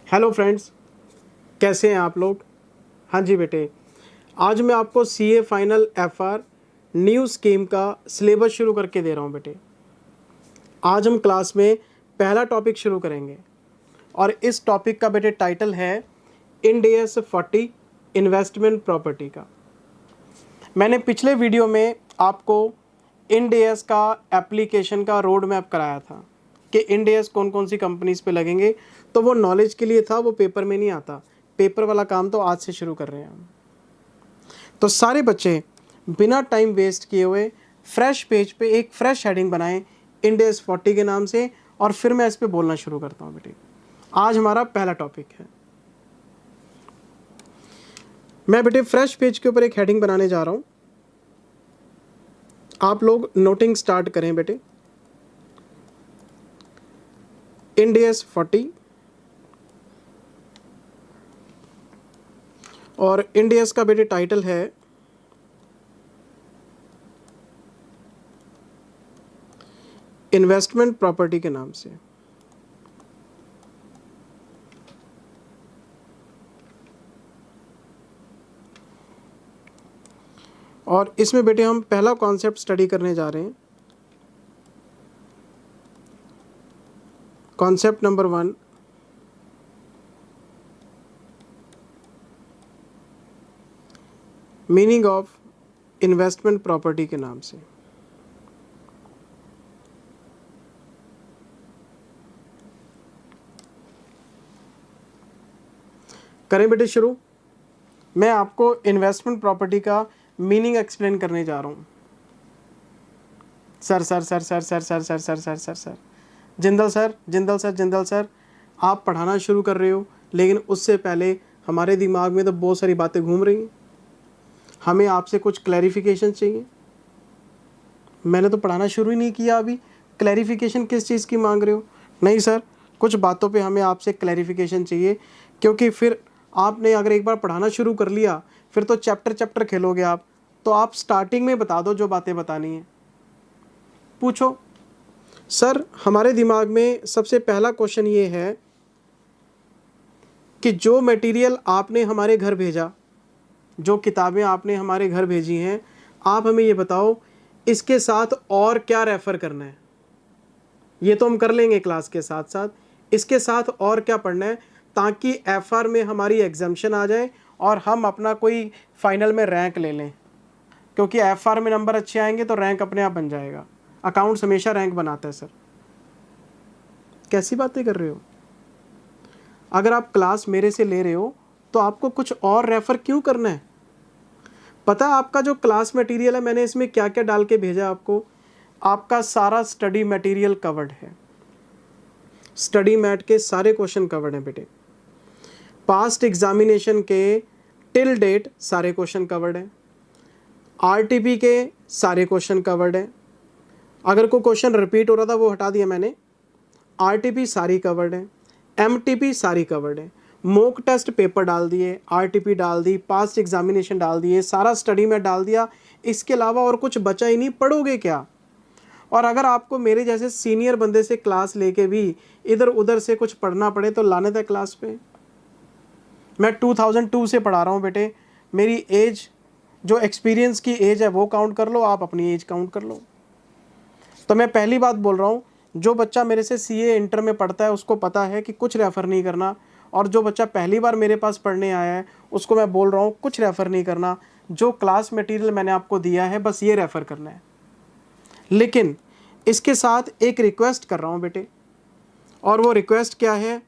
Hello friends, कैसे हैं आप लोग। हाँ जी बेटे, आज मैं आपको CA final FR new scheme का सिलेबस शुरू करके दे रहा हूँ बेटे। आज हम क्लास में पहला टॉपिक शुरू करेंगे और इस टॉपिक का बेटे टाइटल है इंड AS 40 इन्वेस्टमेंट प्रॉपर्टी का। मैंने पिछले वीडियो में आपको इंड AS का एप्लीकेशन का रोड मैप कराया था कि इंड AS कौन कौन सी कंपनीज पे लगेंगे, तो वो नॉलेज के लिए था, वो पेपर में नहीं आता। पेपर वाला काम तो आज से शुरू कर रहे हैं हम। तो सारे बच्चे बिना टाइम वेस्ट किए हुए फ्रेश पेज पे एक फ्रेश हेडिंग बनाएं इंड AS 40 के नाम से, और फिर मैं इस पे बोलना शुरू करता हूँ बेटे। आज हमारा पहला टॉपिक है। मैं बेटे फ्रेश पेज के ऊपर एक हेडिंग बनाने जा रहा हूँ। आप लोग नोटिंग स्टार्ट करें बेटे। इंड AS 40 और इंड AS का बेटे टाइटल है इन्वेस्टमेंट प्रॉपर्टी के नाम से। और इसमें बेटे हम पहला कॉन्सेप्ट स्टडी करने जा रहे हैं। Concept number 1, meaning of investment property के नाम से। करें बेटे शुरू। मैं आपको इन्वेस्टमेंट प्रॉपर्टी का मीनिंग एक्सप्लेन करने जा रहा हूँ। Sir sir sir sir sir sir sir sir sir sir sir Jindal sir, Jindal sir, Jindal sir, आप पढ़ाना शुरू कर रहे हो, लेकिन उससे पहले हमारे दिमाग में तो बहुत सारी बातें घूम रही हैं। हमें आपसे कुछ क्लैरिफिकेशन चाहिए। मैंने तो पढ़ाना शुरू ही नहीं किया अभी, क्लैरिफिकेशन किस चीज़ की मांग रहे हो? नहीं सर, कुछ बातों पे हमें आपसे क्लैरिफिकेशन चाहिए, क्योंकि फिर आपने अगर एक बार पढ़ाना शुरू कर लिया फिर तो चैप्टर चैप्टर खेलोगे आप। तो आप स्टार्टिंग में बता दो जो बातें बतानी है। पूछो सर। हमारे दिमाग में सबसे पहला क्वेश्चन ये है कि जो मटेरियल आपने हमारे घर भेजा, जो किताबें आपने हमारे घर भेजी हैं, आप हमें ये बताओ इसके साथ और क्या रेफ़र करना है। ये तो हम कर लेंगे क्लास के साथ साथ, इसके साथ और क्या पढ़ना है ताकि एफआर में हमारी एग्जाम्शन आ जाए और हम अपना कोई फाइनल में रैंक ले लें, क्योंकि एफआर में नंबर अच्छे आएंगे तो रैंक अपने आप बन जाएगा। अकाउंट्स हमेशा रैंक बनाता है सर। कैसी बातें कर रहे हो? अगर आप क्लास मेरे से ले रहे हो तो आपको कुछ और रेफ़र क्यों करना है? पता है आपका जो क्लास मटेरियल है मैंने इसमें क्या क्या डाल के भेजा आपको? आपका सारा स्टडी मटेरियल कवर्ड है। स्टडी मैट के सारे क्वेश्चन कवर्ड हैं बेटे। पास्ट एग्जामिनेशन के टिल डेट सारे क्वेश्चन कवर्ड हैं। आरटीपी के सारे क्वेश्चन कवर्ड हैं। अगर कोई क्वेश्चन रिपीट हो रहा था वो हटा दिया मैंने। आरटीपी सारी कवर्ड है, एमटीपी सारी कवर्ड है। मॉक टेस्ट पेपर डाल दिए, आरटीपी डाल दी, पास्ट एग्जामिनेशन डाल दिए, सारा स्टडी में डाल दिया। इसके अलावा और कुछ बचा ही नहीं। पढ़ोगे क्या? और अगर आपको मेरे जैसे सीनियर बंदे से क्लास लेके भी इधर उधर से कुछ पढ़ना पड़े तो लानत है क्लास पे। मैं 2002 से पढ़ा रहा हूँ बेटे। मेरी एज, जो एक्सपीरियंस की एज है वो काउंट कर लो, आप अपनी एज काउंट कर लो। तो मैं पहली बात बोल रहा हूँ, जो बच्चा मेरे से सीए इंटर में पढ़ता है उसको पता है कि कुछ रेफ़र नहीं करना, और जो बच्चा पहली बार मेरे पास पढ़ने आया है उसको मैं बोल रहा हूँ कुछ रेफ़र नहीं करना। जो क्लास मटेरियल मैंने आपको दिया है बस ये रेफ़र करना है। लेकिन इसके साथ एक रिक्वेस्ट कर रहा हूँ बेटे, और वो रिक्वेस्ट क्या है?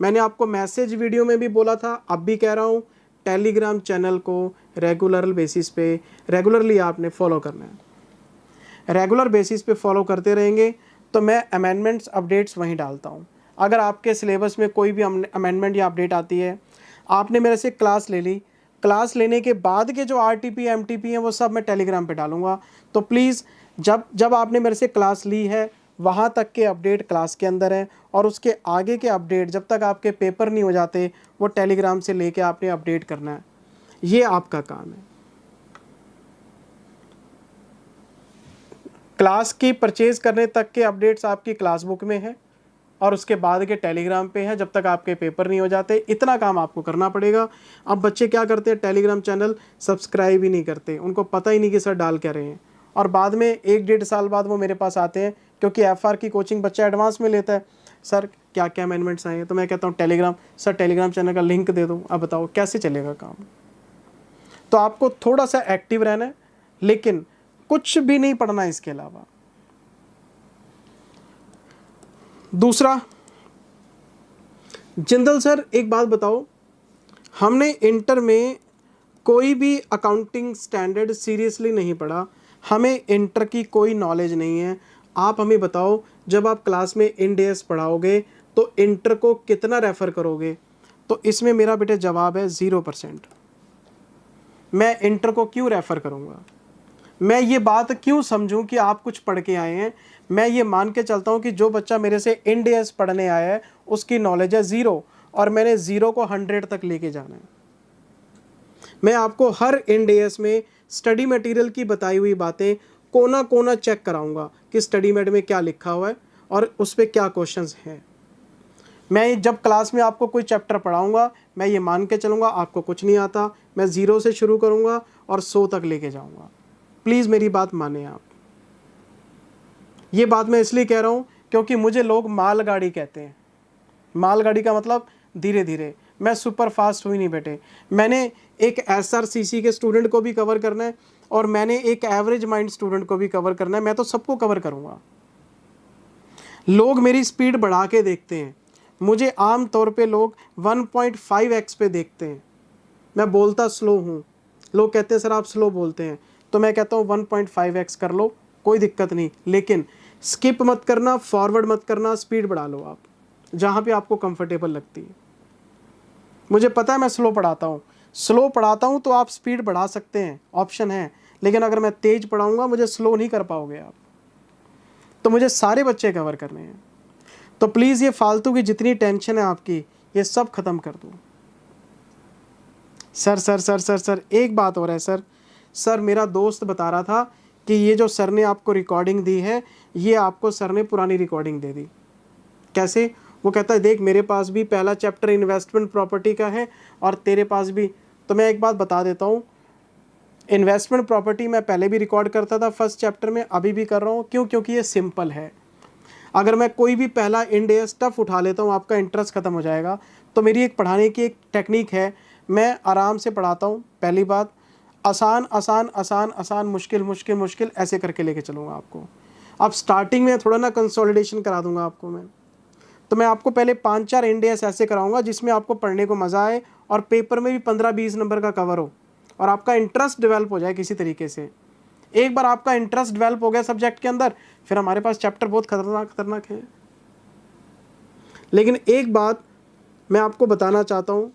मैंने आपको मैसेज वीडियो में भी बोला था, अब भी कह रहा हूँ, टेलीग्राम चैनल को रेगुलर बेसिस पे रेगुलरली आपने फॉलो करना है। रेगुलर बेसिस पे फॉलो करते रहेंगे तो मैं अमेंडमेंट्स अपडेट्स वहीं डालता हूँ। अगर आपके सिलेबस में कोई भी अमेंडमेंट या अपडेट आती है, आपने मेरे से क्लास ले ली, क्लास लेने के बाद के जो आरटीपी एमटीपी हैं वो सब मैं टेलीग्राम पे डालूँगा। तो प्लीज़ जब आपने मेरे से क्लास ली है वहाँ तक के अपडेट क्लास के अंदर है, और उसके आगे के अपडेट जब तक आपके पेपर नहीं हो जाते वो टेलीग्राम से लेके आपने अपडेट करना है। ये आपका काम है। क्लास की परचेज करने तक के अपडेट्स आपकी क्लास बुक में है। और उसके बाद के टेलीग्राम पे है जब तक आपके पेपर नहीं हो जाते। इतना काम आपको करना पड़ेगा। अब बच्चे क्या करते हैं, टेलीग्राम चैनल सब्सक्राइब ही नहीं करते, उनको पता ही नहीं कि सर डाल क्या रहे हैं, और बाद में 1-1.5 साल बाद वो मेरे पास आते हैं, क्योंकि FR की कोचिंग बच्चा एडवांस में लेता है। सर क्या क्या अमेंडमेंट्स आए हैं, तो मैं कहता हूँ टेलीग्राम, सर टेलीग्राम चैनल का लिंक दे दो, अब बताओ कैसे चलेगा काम। तो आपको थोड़ा सा एक्टिव रहना है, लेकिन कुछ भी नहीं पढ़ना इसके अलावा। दूसरा, जिंदल सर एक बात बताओ, हमने इंटर में कोई भी अकाउंटिंग स्टैंडर्ड सीरियसली नहीं पढ़ा, हमें इंटर की कोई नॉलेज नहीं है, आप हमें बताओ जब आप क्लास में इंड एस पढ़ाओगे तो इंटर को कितना रेफ़र करोगे। तो इसमें मेरा बेटे जवाब है 0%। मैं इंटर को क्यों रेफ़र करूँगा, मैं ये बात क्यों समझूं कि आप कुछ पढ़ के आए हैं। मैं ये मान के चलता हूं कि जो बच्चा मेरे से इंड एस पढ़ने आया है उसकी नॉलेज है 0, और मैंने 0 को 100 तक लेके जाना है। मैं आपको हर इंड एस में स्टडी मटेरियल की बताई हुई बातें कोना कोना चेक कराऊंगा कि स्टडी मेट में क्या लिखा हुआ है और उस पर क्या क्वेश्चंस हैं। मैं जब क्लास में आपको कोई चैप्टर पढ़ाऊंगा, मैं ये मान के चलूँगा आपको कुछ नहीं आता, मैं 0 से शुरू करूँगा और 100 तक लेके जाऊँगा। प्लीज़ मेरी बात माने आप। ये बात मैं इसलिए कह रहा हूँ क्योंकि मुझे लोग मालगाड़ी कहते हैं। मालगाड़ी का मतलब धीरे धीरे, मैं सुपर फास्ट हुई नहीं बेटे। मैंने एक SRCC के स्टूडेंट को भी कवर करना है और मैंने एक एवरेज माइंड स्टूडेंट को भी कवर करना है, मैं तो सबको कवर करूँगा। लोग मेरी स्पीड बढ़ा के देखते हैं, मुझे आम तौर पे लोग 1.5x पे देखते हैं। मैं बोलता स्लो हूँ, लोग कहते हैं सर आप स्लो बोलते हैं, तो मैं कहता हूँ 1.5x कर लो, कोई दिक्कत नहीं, लेकिन स्किप मत करना, फॉरवर्ड मत करना, स्पीड बढ़ा लो आप जहाँ पे आपको कंफर्टेबल लगती है। मुझे पता है मैं स्लो पढ़ाता हूँ तो आप स्पीड बढ़ा सकते हैं, ऑप्शन है, लेकिन अगर मैं तेज़ पढ़ाऊँगा मुझे स्लो नहीं कर पाओगे आप। तो मुझे सारे बच्चे कवर करने हैं, तो प्लीज़ ये फालतू की जितनी टेंशन है आपकी ये सब ख़त्म कर दो। Sir sir sir sir sir एक बात और है सर मेरा दोस्त बता रहा था कि ये जो सर ने आपको रिकॉर्डिंग दी है, ये आपको सर ने पुरानी रिकॉर्डिंग दे दी। कैसे? वो कहता है देख मेरे पास भी पहला चैप्टर इन्वेस्टमेंट प्रॉपर्टी का है और तेरे पास भी। तो मैं एक बात बता देता हूँ, इन्वेस्टमेंट प्रॉपर्टी मैं पहले भी रिकॉर्ड करता था फर्स्ट चैप्टर में, अभी भी कर रहा हूँ। क्यों? क्योंकि ये सिंपल है। अगर मैं कोई भी पहला इंड एस टफ उठा लेता हूँ आपका इंटरेस्ट ख़त्म हो जाएगा। तो मेरी एक पढ़ाने की एक टेक्निक है, मैं आराम से पढ़ाता हूँ। पहली बात, आसान आसान आसान आसान, मुश्किल मुश्किल मुश्किल, ऐसे करके लेके चलूँगा आपको। अब स्टार्टिंग में थोड़ा ना कंसोलिडेशन करा दूंगा आपको मैं, तो मैं आपको पहले 5-4 इंड एस ऐसे कराऊंगा जिसमें आपको पढ़ने को मज़ा आए और पेपर में भी 15-20 नंबर का कवर हो और आपका इंटरेस्ट डेवलप हो जाए किसी तरीके से। एक बार आपका इंटरेस्ट डेवलप हो गया सब्जेक्ट के अंदर, फिर हमारे पास चैप्टर बहुत खतरनाक है। लेकिन एक बात मैं आपको बताना चाहता हूँ,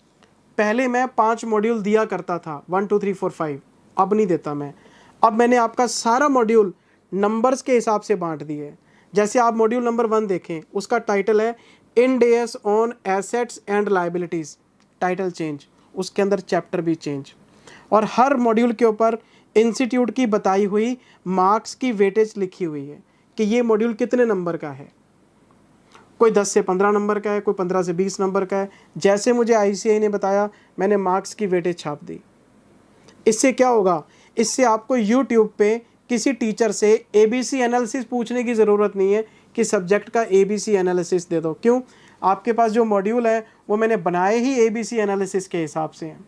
पहले मैं 5 मॉड्यूल दिया करता था, 1 2 3 4 5, अब नहीं देता मैं। अब मैंने आपका सारा मॉड्यूल नंबर्स के हिसाब से बांट दिए। जैसे आप मॉड्यूल नंबर 1 देखें, उसका टाइटल है end S on assets and liabilities, title change, उसके अंदर चैप्टर भी चेंज, और हर मॉड्यूल के ऊपर इंस्टीट्यूट की बताई हुई मार्क्स की वेटेज लिखी हुई है कि ये मॉड्यूल कितने नंबर का है। कोई 10 से 15 नंबर का है, कोई 15 से 20 नंबर का है। जैसे मुझे ICAI ने बताया, मैंने मार्क्स की वेटेज छाप दी। इससे क्या होगा? इससे आपको YouTube पे किसी टीचर से ABC एनालिसिस पूछने की ज़रूरत नहीं है कि सब्जेक्ट का ABC एनालिसिस दे दो। क्यों? आपके पास जो मॉड्यूल है वो मैंने बनाए ही ABC एनालिसिस के हिसाब से हैं।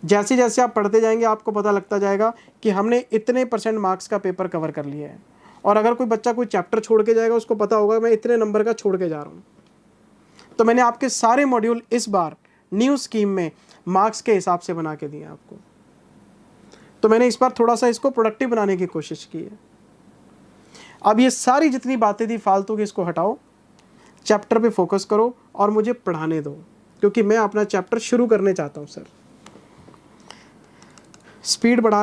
जैसे जैसे आप पढ़ते जाएंगे आपको पता लगता जाएगा कि हमने इतने % मार्क्स का पेपर कवर कर लिया है। और अगर कोई बच्चा कोई चैप्टर छोड़ के जाएगा, उसको पता होगा मैं इतने नंबर का छोड़ के जा रहा हूँ। तो मैंने आपके सारे मॉड्यूल इस बार न्यू स्कीम में मार्क्स के हिसाब से बना के दिए आपको। तो मैंने इस बार थोड़ा सा इसको प्रोडक्टिव बनाने की कोशिश की है। अब ये सारी जितनी बातें थी फालतू की, इसको हटाओ, चैप्टर पे फोकस करो और मुझे पढ़ाने दो, क्योंकि मैं अपना चैप्टर शुरू करने चाहता हूँ। सर स्पीड बढ़ा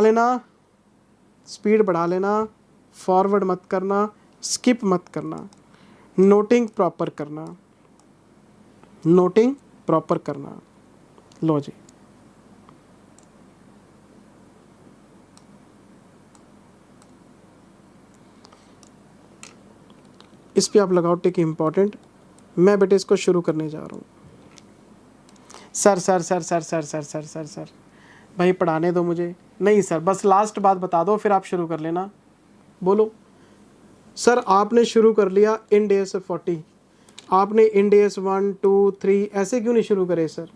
लेना, फॉरवर्ड मत करना, स्किप मत करना, नोटिंग प्रॉपर करना। लो जी, इस पे आप लगाओ टिक इम्पॉर्टेंट। मैं बेटे इसको शुरू करने जा रहा हूँ। Sir sir sir sir sir sir sir sir sir भाई पढ़ाने दो मुझे। नहीं सर, बस लास्ट बात बता दो फिर आप शुरू कर लेना। बोलो सर, आपने शुरू कर लिया इंड एस 40, आपने इंड एस 1 2 3 ऐसे क्यों नहीं शुरू करे सर?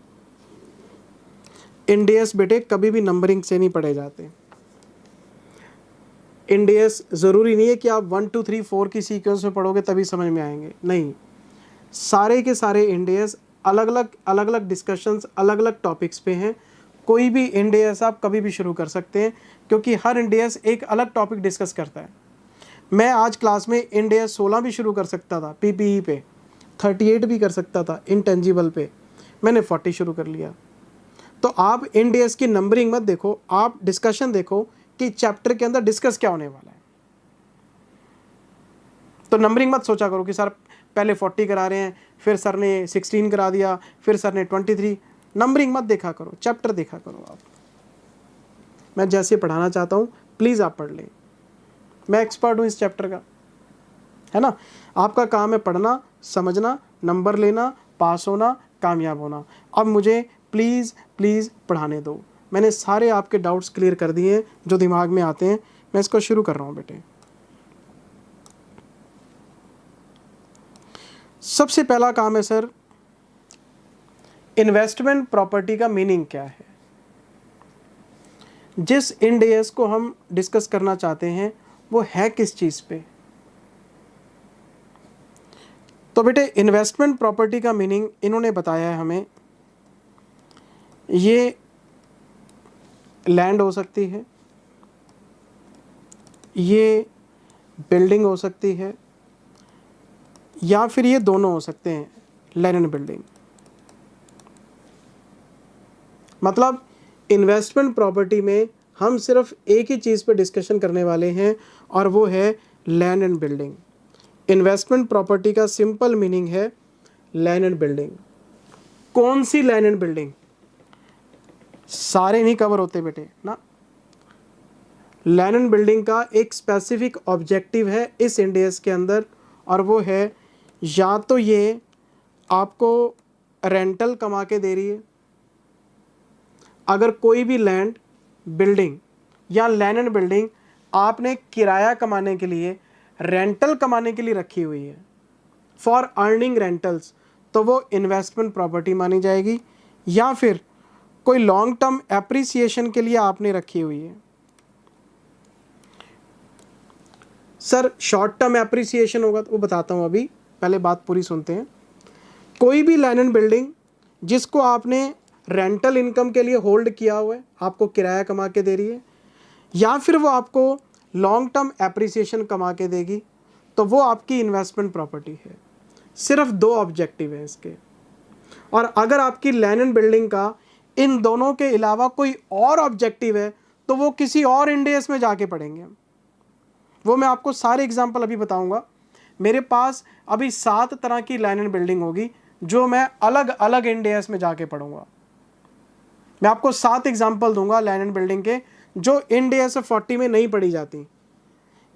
इंड एस बेटे कभी भी नंबरिंग से नहीं पढ़े जाते। इंड एस ज़रूरी नहीं है कि आप 1 2 3 4 की सीक्वेंस में पढ़ोगे तभी समझ में आएंगे, नहीं। सारे के सारे इंड एस अलग अलग डिस्कशंस अलग अलग टॉपिक्स पे हैं। कोई भी इंड एस आप कभी भी शुरू कर सकते हैं, क्योंकि हर इंड एस एक अलग टॉपिक डिस्कस करता है। मैं आज क्लास में इंड एस 16 भी शुरू कर सकता था पीपीई पे, 38 भी कर सकता था इंटेंजिबल पे, मैंने 40 शुरू कर लिया। तो आप इंड एस की नंबरिंग मत देखो, आप डिस्कशन देखो कि चैप्टर के अंदर डिस्कस क्या होने वाला है। तो नंबरिंग मत सोचा करो कि सर पहले 40 करा रहे हैं, फिर सर ने 16 करा दिया, फिर सर ने 23। नंबरिंग मत देखा करो, चैप्टर देखा करो आप। मैं जैसे पढ़ाना चाहता हूँ प्लीज़ आप पढ़ लें, मैं एक्सपर्ट हूँ इस चैप्टर का, है ना। आपका काम है पढ़ना, समझना, नंबर लेना, पास होना, कामयाब होना। अब मुझे प्लीज़ प्लीज़ पढ़ाने दो। मैंने सारे आपके डाउट्स क्लियर कर दिए हैं जो दिमाग में आते हैं। मैं इसको शुरू कर रहा हूँ बेटे। सबसे पहला काम है सर, इन्वेस्टमेंट प्रॉपर्टी का मीनिंग क्या है। जिस इंड एस को हम डिस्कस करना चाहते हैं वो है किस चीज़ पे। तो बेटे इन्वेस्टमेंट प्रॉपर्टी का मीनिंग इन्होंने बताया है हमें, ये लैंड हो सकती है, ये बिल्डिंग हो सकती है, या फिर ये दोनों हो सकते हैं, लैंड एंड बिल्डिंग। मतलब इन्वेस्टमेंट प्रॉपर्टी में हम सिर्फ एक ही चीज़ पे डिस्कशन करने वाले हैं और वो है land and building. Investment property का सिंपल मीनिंग है लैंड एंड बिल्डिंग। कौन सी लैंड एंड बिल्डिंग? सारे नहीं कवर होते बेटे ना। लैंड एंड बिल्डिंग का एक स्पेसिफिक ऑब्जेक्टिव है इस इंड एस के अंदर, और वो है या तो ये आपको रेंटल कमा के दे रही है। अगर कोई भी लैंड बिल्डिंग या लैंड एंड बिल्डिंग आपने किराया कमाने के लिए, रेंटल कमाने के लिए रखी हुई है, फॉर अर्निंग रेंटल्स, तो वो इन्वेस्टमेंट प्रॉपर्टी मानी जाएगी। या फिर कोई लॉन्ग टर्म एप्रिसिएशन के लिए आपने रखी हुई है। सर शॉर्ट टर्म एप्रिसिएशन होगा तो वो बताता हूँ, अभी पहले बात पूरी सुनते हैं। कोई भी लैंड एंड बिल्डिंग जिसको आपने रेंटल इनकम के लिए होल्ड किया हुआ है, आपको किराया कमा के दे रही है, या फिर वो आपको लॉन्ग टर्म एप्रिसिएशन कमा के देगी, तो वो आपकी इन्वेस्टमेंट प्रॉपर्टी है। सिर्फ दो ऑब्जेक्टिव है इसके। और अगर आपकी लैंड एंड बिल्डिंग का इन दोनों के अलावा कोई और ऑब्जेक्टिव है तो वो किसी और इंड एस में जाके पढ़ेंगे। वो मैं आपको सारे एग्जाम्पल अभी बताऊंगा। मेरे पास अभी 7 तरह की लैंड एंड बिल्डिंग होगी जो मैं अलग अलग इंड एस में जाके पढ़ूंगा। मैं आपको 7 एग्जाम्पल दूंगा लैंड एंड बिल्डिंग के जो इंड एस 40 में नहीं पढ़ी जाती।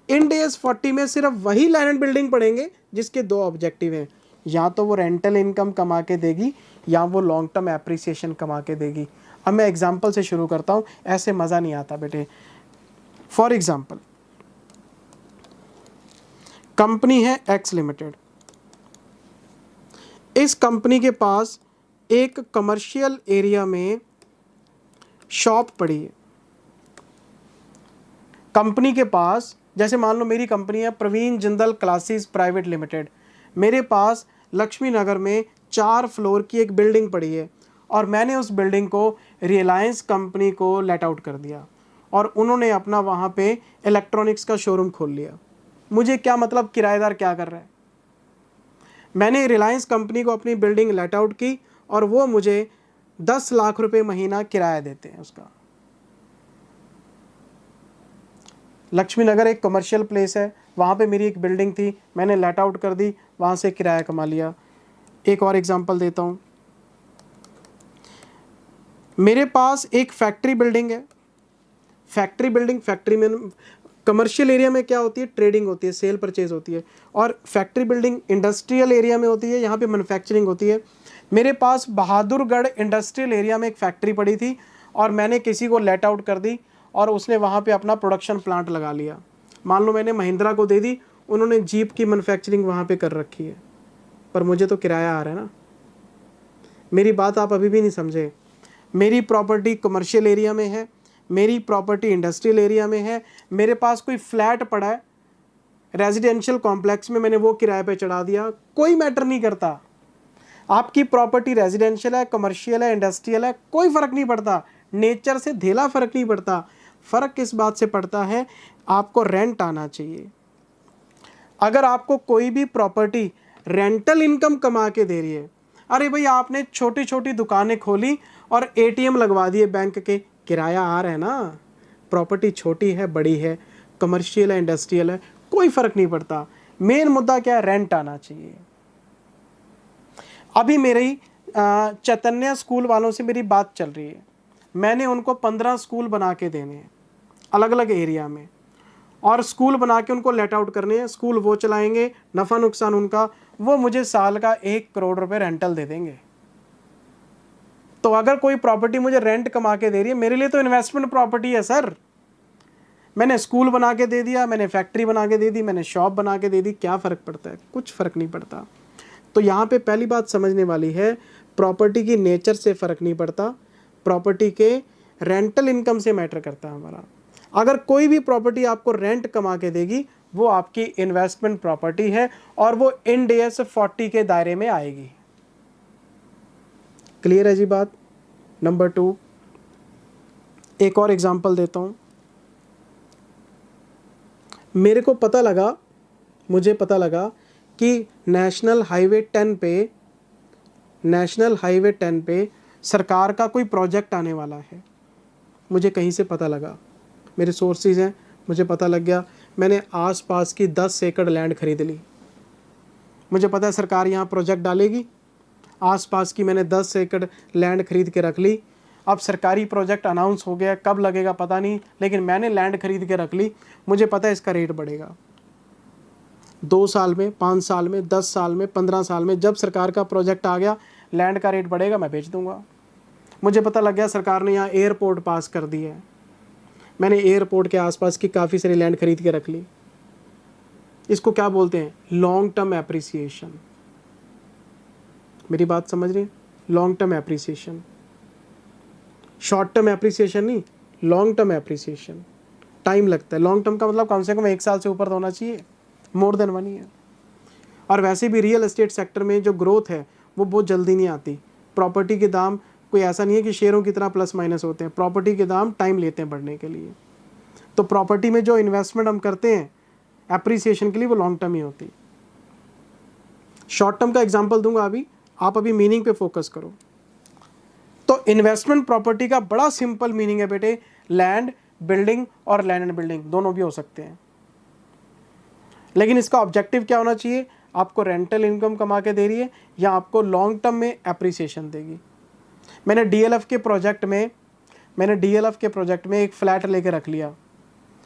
इंड एस 40 में सिर्फ वही लैंड एंड बिल्डिंग पढ़ेंगे जिसके दो ऑब्जेक्टिव हैं, या तो वो रेंटल इनकम कमा के देगी या वो लॉन्ग टर्म एप्रिसिएशन कमा के देगी। अब मैं एग्जाम्पल से शुरू करता हूँ, ऐसे मज़ा नहीं आता बेटे। फॉर एग्जाम्पल, कंपनी है एक्स लिमिटेड। इस कंपनी के पास एक कमर्शियल एरिया में शॉप पड़ी है। कंपनी के पास, जैसे मान लो मेरी कंपनी है Praveen Jindal classes private limited, मेरे पास लक्ष्मी नगर में 4 फ्लोर की एक बिल्डिंग पड़ी है और मैंने उस बिल्डिंग को रिलायंस कंपनी को लेट आउट कर दिया और उन्होंने अपना वहाँ पे इलेक्ट्रॉनिक्स का शोरूम खोल लिया। मुझे क्या मतलब किराएदार क्या कर रहा है? मैंने रिलायंस कंपनी को अपनी बिल्डिंग लेट आउट की और वो मुझे 10 लाख रुपए महीना किराया देते हैं उसका। लक्ष्मी नगर एक कमर्शियल प्लेस है, वहाँ पे मेरी एक बिल्डिंग थी, मैंने लेट आउट कर दी, वहाँ से किराया कमा लिया। एक और एग्जांपल देता हूँ, मेरे पास एक फैक्ट्री बिल्डिंग है। फैक्ट्री बिल्डिंग, फैक्ट्री में कमर्शियल एरिया में क्या होती है, ट्रेडिंग होती है, सेल परचेज होती है, और फैक्ट्री बिल्डिंग इंडस्ट्रियल एरिया में होती है, यहाँ पे मैन्युफैक्चरिंग होती है। मेरे पास बहादुरगढ़ इंडस्ट्रियल एरिया में एक फैक्ट्री पड़ी थी और मैंने किसी को लेट आउट कर दी और उसने वहाँ पे अपना प्रोडक्शन प्लांट लगा लिया। मान लो मैंने महिंद्रा को दे दी, उन्होंने जीप की मैन्युफैक्चरिंग वहाँ पे कर रखी है, पर मुझे तो किराया आ रहा है ना। मेरी बात आप अभी भी नहीं समझे। मेरी प्रॉपर्टी कमर्शियल एरिया में है, मेरी प्रॉपर्टी इंडस्ट्रियल एरिया में है, मेरे पास कोई फ्लैट पड़ा है रेजिडेंशियल कॉम्प्लेक्स में, मैंने वो किराए पे चढ़ा दिया, कोई मैटर नहीं करता। आपकी प्रॉपर्टी रेजिडेंशियल है, कमर्शियल है, इंडस्ट्रियल है, कोई फ़र्क नहीं पड़ता, नेचर से धेला फ़र्क नहीं पड़ता। फ़र्क किस बात से पड़ता है, आपको रेंट आना चाहिए। अगर आपको कोई भी प्रॉपर्टी रेंटल इनकम कमा के दे रही है, अरे भाई आपने छोटी छोटी दुकानें खोली और एटीएम लगवा दिए बैंक के, किराया आ रहा है ना। प्रॉपर्टी छोटी है, बड़ी है, कमर्शियल है, इंडस्ट्रियल है, कोई फ़र्क नहीं पड़ता। मेन मुद्दा क्या है, रेंट आना चाहिए। अभी मेरी चैतन्य स्कूल वालों से मेरी बात चल रही है, मैंने उनको 15 स्कूल बना के देने हैं अलग अलग एरिया में, और स्कूल बना के उनको लेट आउट करने हैं। स्कूल वो चलाएंगे, नफ़ा नुकसान उनका, वो मुझे साल का 1 करोड़ रुपए रेंटल दे देंगे। तो अगर कोई प्रॉपर्टी मुझे रेंट कमा के दे रही है, मेरे लिए तो इन्वेस्टमेंट प्रॉपर्टी है सर। मैंने स्कूल बना के दे दिया, मैंने फैक्ट्री बना के दे दी, मैंने शॉप बना के दे दी, क्या फ़र्क पड़ता है, कुछ फ़र्क नहीं पड़ता। तो यहाँ पे पहली बात समझने वाली है, प्रॉपर्टी की नेचर से फ़र्क नहीं पड़ता, प्रॉपर्टी के रेंटल इनकम से मैटर करता है हमारा। अगर कोई भी प्रॉपर्टी आपको रेंट कमा के देगी, वो आपकी इन्वेस्टमेंट प्रॉपर्टी है और वो इंड AS 40 के दायरे में आएगी। क्लियर है जी बात। नंबर 2, एक और एग्जांपल देता हूँ। मुझे पता लगा कि नेशनल हाईवे 10 पे सरकार का कोई प्रोजेक्ट आने वाला है। मुझे कहीं से पता लगा, मेरे सोर्सेज हैं, मुझे पता लग गया। मैंने आसपास की 10 एकड़ लैंड खरीद ली। मुझे पता है सरकार यहाँ प्रोजेक्ट डालेगी, आसपास की मैंने 10 एकड़ लैंड खरीद के रख ली। अब सरकारी प्रोजेक्ट अनाउंस हो गया, कब लगेगा पता नहीं, लेकिन मैंने लैंड खरीद के रख ली। मुझे पता है इसका रेट बढ़ेगा 2 साल में, 5 साल में, 10 साल में, 15 साल में। जब सरकार का प्रोजेक्ट आ गया, लैंड का रेट बढ़ेगा, मैं बेच दूंगा। मुझे पता लग गया सरकार ने यहाँ एयरपोर्ट पास कर दी है, मैंने एयरपोर्ट के आसपास की काफ़ी सारी लैंड खरीद के रख ली। इसको क्या बोलते हैं, लॉन्ग टर्म एप्रिसिएशन। मेरी बात समझ रही है, long term appreciation, short term appreciation नहीं, लॉन्ग टर्म एप्रिसिएशन। टाइम लगता है, लॉन्ग टर्म का मतलब कम से कम 1 साल से ऊपर तो होना चाहिए, मोर देन 1 ईयर। और वैसे भी रियल एस्टेट सेक्टर में जो ग्रोथ है वो बहुत जल्दी नहीं आती। प्रॉपर्टी के दाम कोई ऐसा नहीं है कि शेयरों की तरह प्लस माइनस होते हैं, प्रॉपर्टी के दाम टाइम लेते हैं बढ़ने के लिए। तो प्रॉपर्टी में जो इन्वेस्टमेंट हम करते हैं एप्रिसिएशन के लिए, वो लॉन्ग टर्म ही होती है। शॉर्ट टर्म का एग्जांपल दूंगा अभी, आप अभी मीनिंग पे फोकस करो। तो इन्वेस्टमेंट प्रॉपर्टी का बड़ा सिंपल मीनिंग है बेटे, लैंड बिल्डिंग और लैंड एंड बिल्डिंग दोनों भी हो सकते हैं। लेकिन इसका ऑब्जेक्टिव क्या होना चाहिए, आपको रेंटल इनकम कमा के दे रही है या आपको लॉन्ग टर्म में एप्रिसिएशन देगी। मैंने DLF के प्रोजेक्ट में एक फ्लैट लेके रख लिया,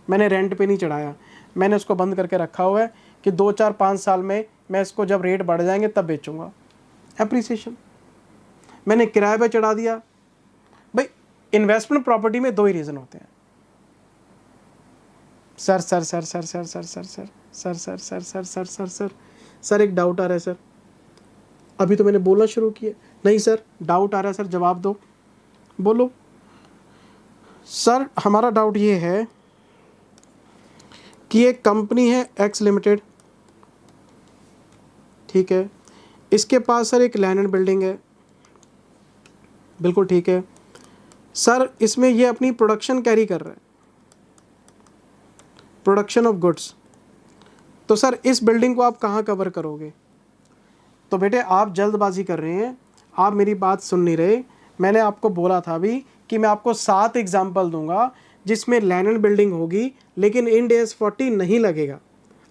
मैंने रेंट पे नहीं चढ़ाया, मैंने उसको बंद करके रखा हुआ है कि 2, 4, 5 साल में मैं इसको जब रेट बढ़ जाएंगे तब बेचूंगा, एप्रिसिएशन। मैंने किराए पे चढ़ा दिया। भाई इन्वेस्टमेंट प्रॉपर्टी में 2 ही रीज़न होते हैं। सर एक डाउट आ रहा है सर, अभी तो मैंने बोलना शुरू किया। नहीं सर डाउट आ रहा है सर, जवाब दो, बोलो। सर हमारा डाउट ये है कि एक कंपनी है X लिमिटेड, ठीक है, इसके पास सर एक लैंड एंड बिल्डिंग है, बिल्कुल ठीक है सर, इसमें ये अपनी प्रोडक्शन कैरी कर रहा है, प्रोडक्शन ऑफ गुड्स। तो सर इस बिल्डिंग को आप कहाँ कवर करोगे? तो बेटे आप जल्दबाजी कर रहे हैं, आप मेरी बात सुन नहीं रहे। मैंने आपको बोला था अभी कि मैं आपको 7 एग्जाम्पल दूंगा जिसमें लैंड एंड बिल्डिंग होगी लेकिन इंड AS 40 नहीं लगेगा।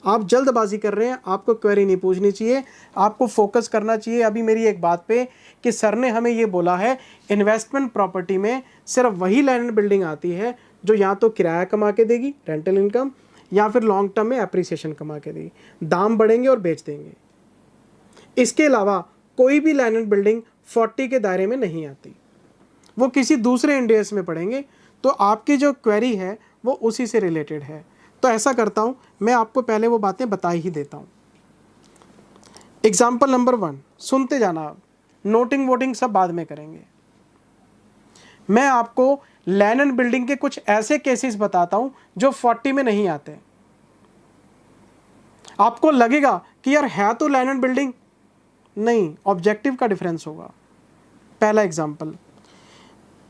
आप जल्दबाजी कर रहे हैं, आपको क्वेरी नहीं पूछनी चाहिए, आपको फोकस करना चाहिए अभी मेरी एक बात पे कि सर ने हमें ये बोला है इन्वेस्टमेंट प्रॉपर्टी में सिर्फ वही लैंड एंड बिल्डिंग आती है जो या तो किराया कमा के देगी रेंटल इनकम, या फिर लॉन्ग टर्म में एप्रिसिएशन कमा के देगी, दाम बढ़ेंगे और बेच देंगे। इसके अलावा कोई भी लैंड एंड बिल्डिंग 40 के दायरे में नहीं आती, वो किसी दूसरे इंड एस में पढ़ेंगे। तो आपकी जो क्वेरी है वो उसी से रिलेटेड है। तो ऐसा करता हूँ, मैं आपको पहले वो बातें बता ही देता हूँ। एग्जाम्पल नंबर 1 सुनते जाना, आप नोटिंग वोटिंग सब बाद में करेंगे। मैं आपको लैंड एंड बिल्डिंग के कुछ ऐसे केसेस बताता हूं जो 40 में नहीं आते। आपको लगेगा कि यार है तो लैंड एंड बिल्डिंग, नहीं, ऑब्जेक्टिव का डिफरेंस होगा। पहला एग्जाम्पल,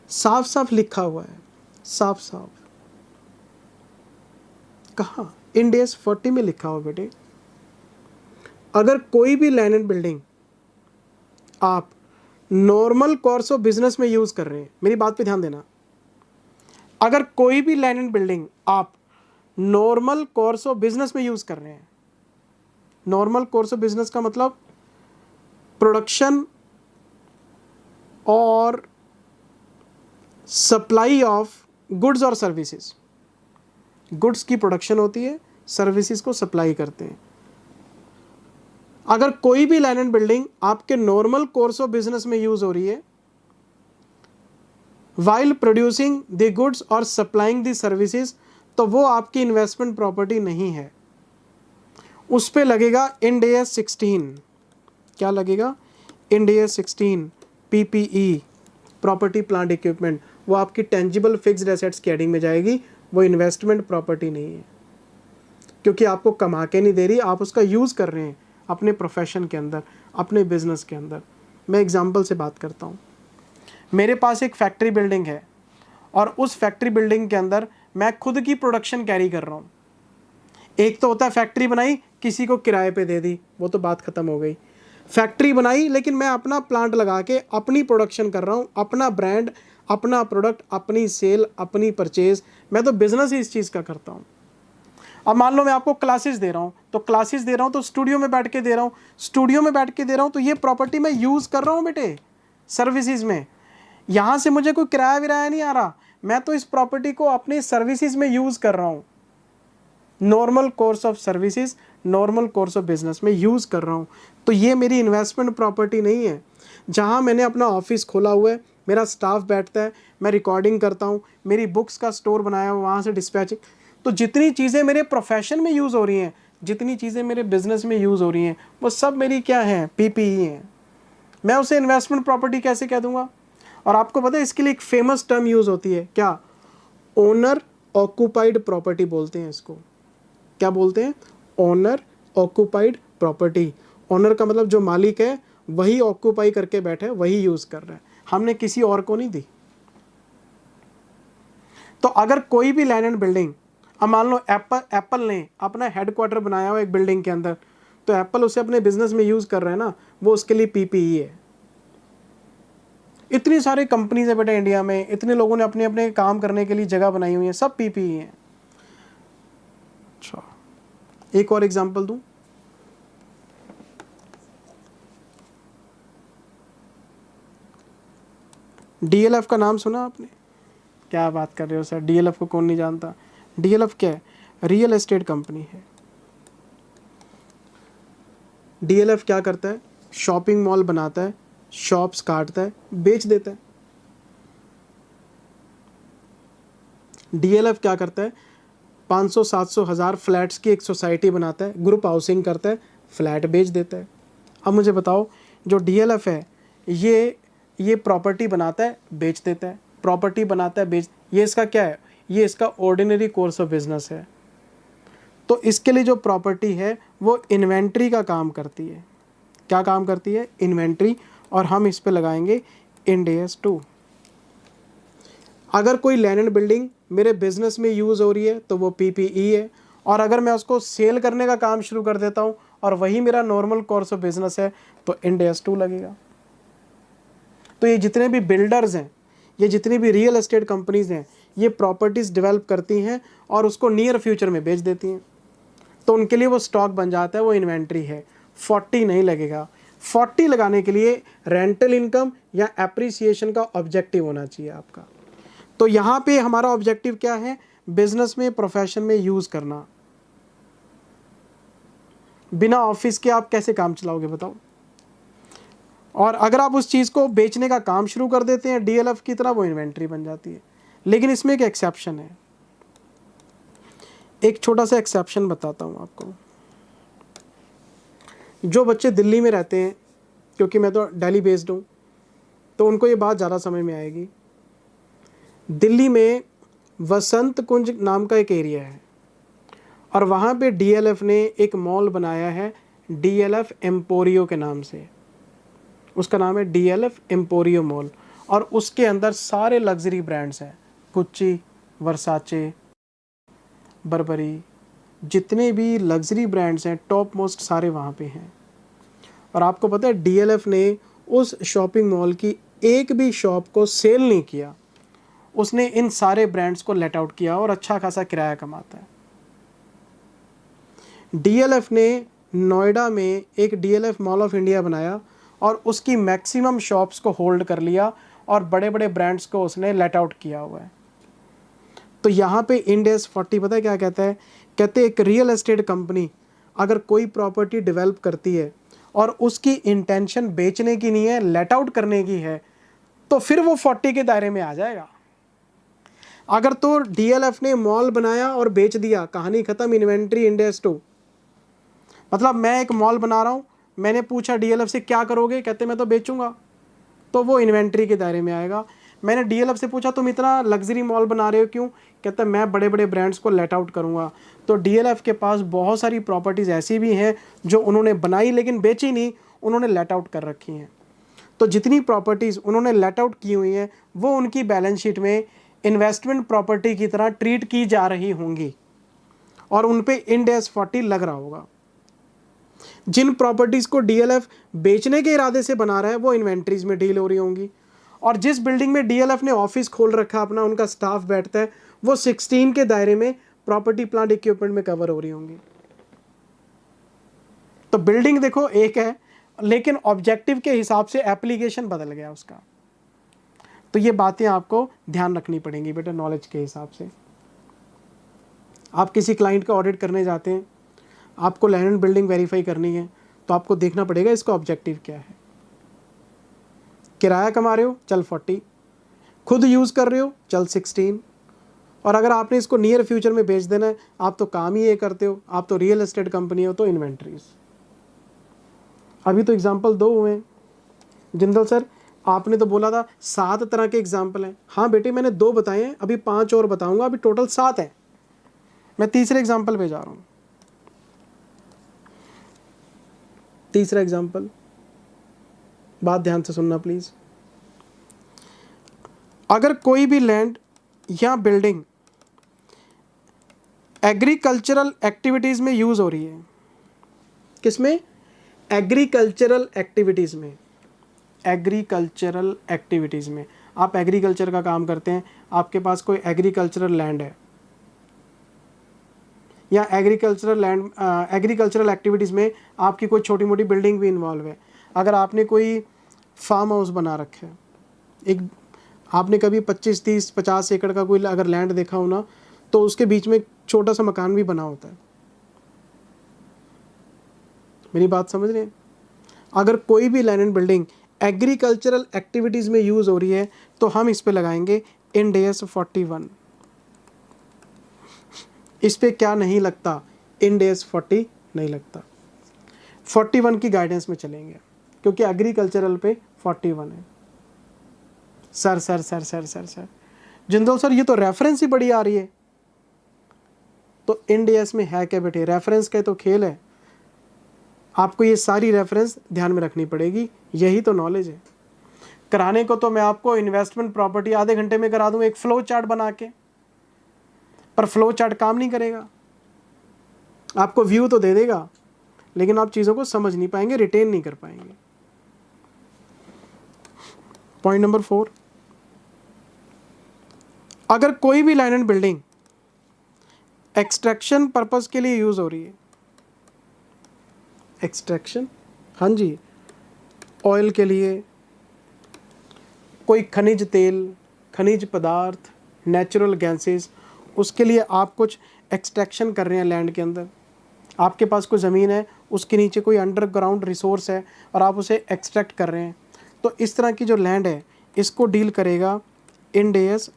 साफ साफ लिखा हुआ है, साफ साफ कहां, इंड एस 40 में लिखा हुआ बेटे। अगर कोई भी लैंड एंड बिल्डिंग आप नॉर्मल कोर्स ऑफ बिजनेस में यूज कर रहे हैं, मेरी बात पे ध्यान देना, अगर कोई भी लैंड एंड बिल्डिंग आप नॉर्मल कोर्स ऑफ बिजनेस में यूज कर रहे हैं, नॉर्मल कोर्स ऑफ बिजनेस का मतलब प्रोडक्शन और सप्लाई ऑफ गुड्स और सर्विसेज, गुड्स की प्रोडक्शन होती है, सर्विसेज को सप्लाई करते हैं। अगर कोई भी लैंड एंड बिल्डिंग आपके नॉर्मल कोर्स ऑफ बिजनेस में यूज हो रही है वाइल प्रोड्यूसिंग द गुड्स और सप्लाइंग द सर्विसेज, तो वो आपकी इन्वेस्टमेंट प्रॉपर्टी नहीं है। उस पे लगेगा इंड एस 16, क्या लगेगा, end S 16 PPE, property plant equipment, वो आपकी टेंजिबल फिक्स्ड एसेट्स की हेडिंग में जाएगी, वो इन्वेस्टमेंट प्रॉपर्टी नहीं है, क्योंकि आपको कमा के नहीं दे रही, आप उसका यूज़ कर रहे हैं अपने प्रोफेशन के अंदर, अपने बिजनेस के अंदर। मैं एग्जांपल से बात करता हूँ। मेरे पास एक फैक्ट्री बिल्डिंग है और उस फैक्ट्री बिल्डिंग के अंदर मैं खुद की प्रोडक्शन कैरी कर रहा हूँ। एक तो होता है फैक्ट्री बनाई, किसी को किराए पे दे दी, वो तो बात खत्म हो गई। फैक्ट्री बनाई लेकिन मैं अपना प्लांट लगा के अपनी प्रोडक्शन कर रहा हूँ, अपना ब्रांड, अपना प्रोडक्ट, अपनी सेल, अपनी परचेज, मैं तो बिजनेस ही इस चीज़ का करता हूँ। अब मान लो मैं आपको क्लासेस दे रहा हूँ, तो क्लासेस दे रहा हूँ तो स्टूडियो में बैठ के दे रहा हूँ, स्टूडियो में बैठ के दे रहा हूँ, तो ये प्रॉपर्टी मैं यूज़ कर रहा हूँ बेटे सर्विसेज में। यहाँ से मुझे कोई किराया विराया नहीं आ रहा, मैं तो इस प्रॉपर्टी को अपनी सर्विसेज में यूज़ कर रहा हूँ, normal course of services, normal course of business में यूज़ कर रहा हूँ। तो ये मेरी इन्वेस्टमेंट प्रॉपर्टी नहीं है। जहाँ मैंने अपना ऑफिस खोला हुआ है, मेरा स्टाफ बैठता है, मैं रिकॉर्डिंग करता हूँ, मेरी बुक्स का स्टोर बनाया हुआ, वहाँ से डिस्पैचिंग, तो जितनी चीज़ें मेरे प्रोफेशन में यूज़ हो रही हैं, जितनी चीज़ें मेरे बिजनेस में यूज़ हो रही हैं, वो सब मेरी क्या हैं, PPE हैं। मैं उसे इन्वेस्टमेंट प्रॉपर्टी कैसे कह दूंगा? और आपको पता है इसके लिए एक फेमस टर्म यूज़ होती है, क्या, ओनर ऑक्यूपाइड प्रॉपर्टी बोलते हैं इसको। क्या बोलते हैं? Owner occupied property. ओनर का मतलब जो मालिक है वही ऑक्यूपाई करके बैठे, वही यूज़ कर रहा है, हमने किसी और को नहीं दी। तो अगर कोई भी लैंड एंड बिल्डिंग, अब मान लो एप्पल ने अपना हेडक्वार्टर बनाया हुआ एक बिल्डिंग के अंदर, तो एप्पल उसे अपने बिजनेस में यूज़ कर रहे हैं ना, वो उसके लिए PPE है। इतनी सारी कंपनीज है बेटा इंडिया में, इतने लोगों ने अपने अपने काम करने के लिए जगह बनाई हुई है, सब PPE है। अच्छा, एक और एग्जांपल दूं, DLF का नाम सुना आपने? क्या बात कर रहे हो सर, DLF को कौन नहीं जानता? DLF क्या है? रियल एस्टेट कंपनी है। DLF क्या करता है? शॉपिंग मॉल बनाता है, शॉप्स काटता है, बेच देता है। DLF क्या करता है? 500, 700, 1000 फ्लैट्स की एक सोसाइटी बनाता है, ग्रुप हाउसिंग करता है, फ्लैट बेच देता है। अब मुझे बताओ, जो DLF है ये प्रॉपर्टी बनाता है, बेच देता है, प्रॉपर्टी बनाता है, बेच, ये इसका क्या है? ये इसका ऑर्डिनरी कोर्स ऑफ बिजनेस है। तो इसके लिए जो प्रॉपर्टी है वो इन्वेंट्री का काम करती है। क्या काम करती है? इन्वेंट्री। और हम इस पे लगाएंगे इंड एस 2। अगर कोई लैंड एंड बिल्डिंग मेरे बिजनेस में यूज़ हो रही है तो वो PPE है, और अगर मैं उसको सेल करने का काम शुरू कर देता हूँ और वही मेरा नॉर्मल कोर्स ऑफ बिजनेस है तो इंड एस 2 लगेगा। तो ये जितने भी बिल्डर्स हैं, ये जितनी भी रियल एस्टेट कंपनीज हैं, ये प्रॉपर्टीज़ डेवलप करती हैं और उसको नियर फ्यूचर में बेच देती हैं, तो उनके लिए वो स्टॉक बन जाता है, वो इन्वेंट्री है। 40 नहीं लगेगा। 40 लगाने के लिए रेंटल इनकम या एप्रिसिएशन का ऑब्जेक्टिव होना चाहिए आपका। तो यहाँ पे हमारा ऑब्जेक्टिव क्या है? बिजनेस में, प्रोफेशन में यूज़ करना। बिना ऑफिस के आप कैसे काम चलाओगे बताओ। और अगर आप उस चीज़ को बेचने का काम शुरू कर देते हैं डीएलएफ की तरह, वो इन्वेंट्री बन जाती है। लेकिन इसमें एक एक्सेप्शन है, एक छोटा सा एक्सेप्शन बताता हूँ आपको। जो बच्चे दिल्ली में रहते हैं, क्योंकि मैं तो दिल्ली बेस्ड हूँ, तो उनको ये बात ज़्यादा समझ में आएगी। दिल्ली में वसंत कुंज नाम का एक एरिया है और वहाँ पे डीएलएफ ने एक मॉल बनाया है डीएलएफ एम्पोरियो के नाम से। उसका नाम है डीएलएफ एम्पोरियो मॉल और उसके अंदर सारे लग्जरी ब्रांड्स हैं, गुच्ची, वर्साचे, बर्बरी, जितने भी लग्जरी ब्रांड्स हैं टॉप मोस्ट सारे वहाँ पे हैं। और आपको पता है डीएलएफ ने उस शॉपिंग मॉल की एक भी शॉप को सेल नहीं किया, उसने इन सारे ब्रांड्स को लेट आउट किया और अच्छा खासा किराया कमाता है। डीएलएफ ने नोएडा में एक डीएलएफ मॉल ऑफ इंडिया बनाया और उसकी मैक्सिमम शॉप्स को होल्ड कर लिया और बड़े बड़े ब्रांड्स को उसने लेट आउट किया हुआ है। तो यहाँ पे इंड एस 40 पता है क्या कहता है? कहते हैं एक रियल एस्टेट कंपनी अगर कोई प्रॉपर्टी डेवलप करती है और उसकी इंटेंशन बेचने की नहीं है, लेट आउट करने की है, तो फिर वो 40 के दायरे में आ जाएगा। अगर तो डीएलएफ ने मॉल बनाया और बेच दिया, कहानी खत्म, इन्वेंट्री इंड एस 2। मतलब मैं एक मॉल बना रहा हूँ, मैंने पूछा डीएलएफ से क्या करोगे, कहते मैं तो बेचूंगा, तो वो इन्वेंट्री के दायरे में आएगा। मैंने डीएलएफ से पूछा तुम इतना लग्जरी मॉल बना रहे हो क्यों, कहता मैं बड़े बड़े ब्रांड्स को लेट आउट करूंगा। तो डीएलएफ के पास बहुत सारी प्रॉपर्टीज़ ऐसी भी हैं जो उन्होंने बनाई लेकिन बेची नहीं, उन्होंने लेट आउट कर रखी हैं। तो जितनी प्रॉपर्टीज़ उन्होंने लेट आउट की हुई हैं वो उनकी बैलेंस शीट में इन्वेस्टमेंट प्रॉपर्टी की तरह ट्रीट की जा रही होंगी और उन पे इंड एस 40 लग रहा होगा। जिन प्रॉपर्टीज़ को डीएलएफ बेचने के इरादे से बना रहा है वो इन्वेंट्रीज में डील हो रही होंगी, और जिस बिल्डिंग में डीएलएफ ने ऑफिस खोल रखा अपना, उनका स्टाफ बैठता है, वो 16 के दायरे में प्रॉपर्टी प्लांट इक्विपमेंट में कवर हो रही होंगी। तो बिल्डिंग देखो एक है लेकिन ऑब्जेक्टिव के हिसाब से एप्लीकेशन बदल गया उसका। तो ये बातें आपको ध्यान रखनी पड़ेंगी बेटा नॉलेज के हिसाब से। आप किसी क्लाइंट का ऑडिट करने जाते हैं, आपको लैंड एंड बिल्डिंग वेरीफाई करनी है, तो आपको देखना पड़ेगा इसका ऑब्जेक्टिव क्या है। किराया कमा रहे हो, चल 40, खुद यूज़ कर रहे हो, चल 16, और अगर आपने इसको नियर फ्यूचर में बेच देना है, आप तो काम ही ये करते हो, आप तो रियल एस्टेट कंपनी हो, तो इन्वेंट्रीज। अभी तो एग्जाम्पल 2 हुए हैं। जिंदल सर आपने तो बोला था 7 तरह के एग्जाम्पल हैं। हाँ बेटे मैंने 2 बताए हैं, अभी 5 और बताऊंगा, अभी टोटल 7 हैं। मैं तीसरे एग्जाम्पल पे जा रहा हूँ। तीसरा एग्जाम्पल, बात ध्यान से सुनना प्लीज। अगर कोई भी लैंड या बिल्डिंग एग्रीकल्चरल एक्टिविटीज में यूज हो रही है, किसमें? एग्रीकल्चरल एक्टिविटीज में। एग्रीकल्चरल एक्टिविटीज में आप एग्रीकल्चर का काम करते हैं, आपके पास कोई एग्रीकल्चरल लैंड है या एग्रीकल्चरल एक्टिविटीज में आपकी कोई छोटी मोटी बिल्डिंग भी इन्वॉल्व है। अगर आपने कोई फार्म हाउस बना रखा है, एक आपने कभी 25, 30, 50 एकड़ का कोई अगर लैंड देखा हो ना, तो उसके बीच में एक छोटा सा मकान भी बना होता है। मेरी बात समझ रहे हैं? अगर कोई भी land and building agricultural activities में यूज हो रही है तो हम इस पे लगाएंगे इंड एस 41। इस पे क्या नहीं लगता? इंड एस 40 नहीं लगता, 41 की गाइडेंस में चलेंगे क्योंकि एग्रीकल्चरल पे 41 है। Sir sir sir sir sir sir Jindal sir ये तो रेफरेंस ही बड़ी आ रही है। तो इंड एस में है क्या बेटे? रेफरेंस का तो खेल है, आपको ये सारी रेफरेंस ध्यान में रखनी पड़ेगी, यही तो नॉलेज है। कराने को तो मैं आपको इन्वेस्टमेंट प्रॉपर्टी आधे घंटे में करा दूं एक फ्लो चार्ट बना के, पर फ्लो चार्ट काम नहीं करेगा। आपको व्यू तो दे देगा लेकिन आप चीज़ों को समझ नहीं पाएंगे, रिटेन नहीं कर पाएंगे। पॉइंट नंबर 4, अगर कोई भी land and building extraction purpose के लिए यूज हो रही है, एक्सट्रैक्शन, हाँ जी, ऑयल के लिए, कोई खनिज तेल, खनिज पदार्थ, नेचुरल गैसेस, उसके लिए आप कुछ एक्सट्रैक्शन कर रहे हैं लैंड के अंदर, आपके पास कोई ज़मीन है, उसके नीचे कोई अंडरग्राउंड रिसोर्स है और आप उसे एक्सट्रैक्ट कर रहे हैं, तो इस तरह की जो लैंड है इसको डील करेगा इंड AS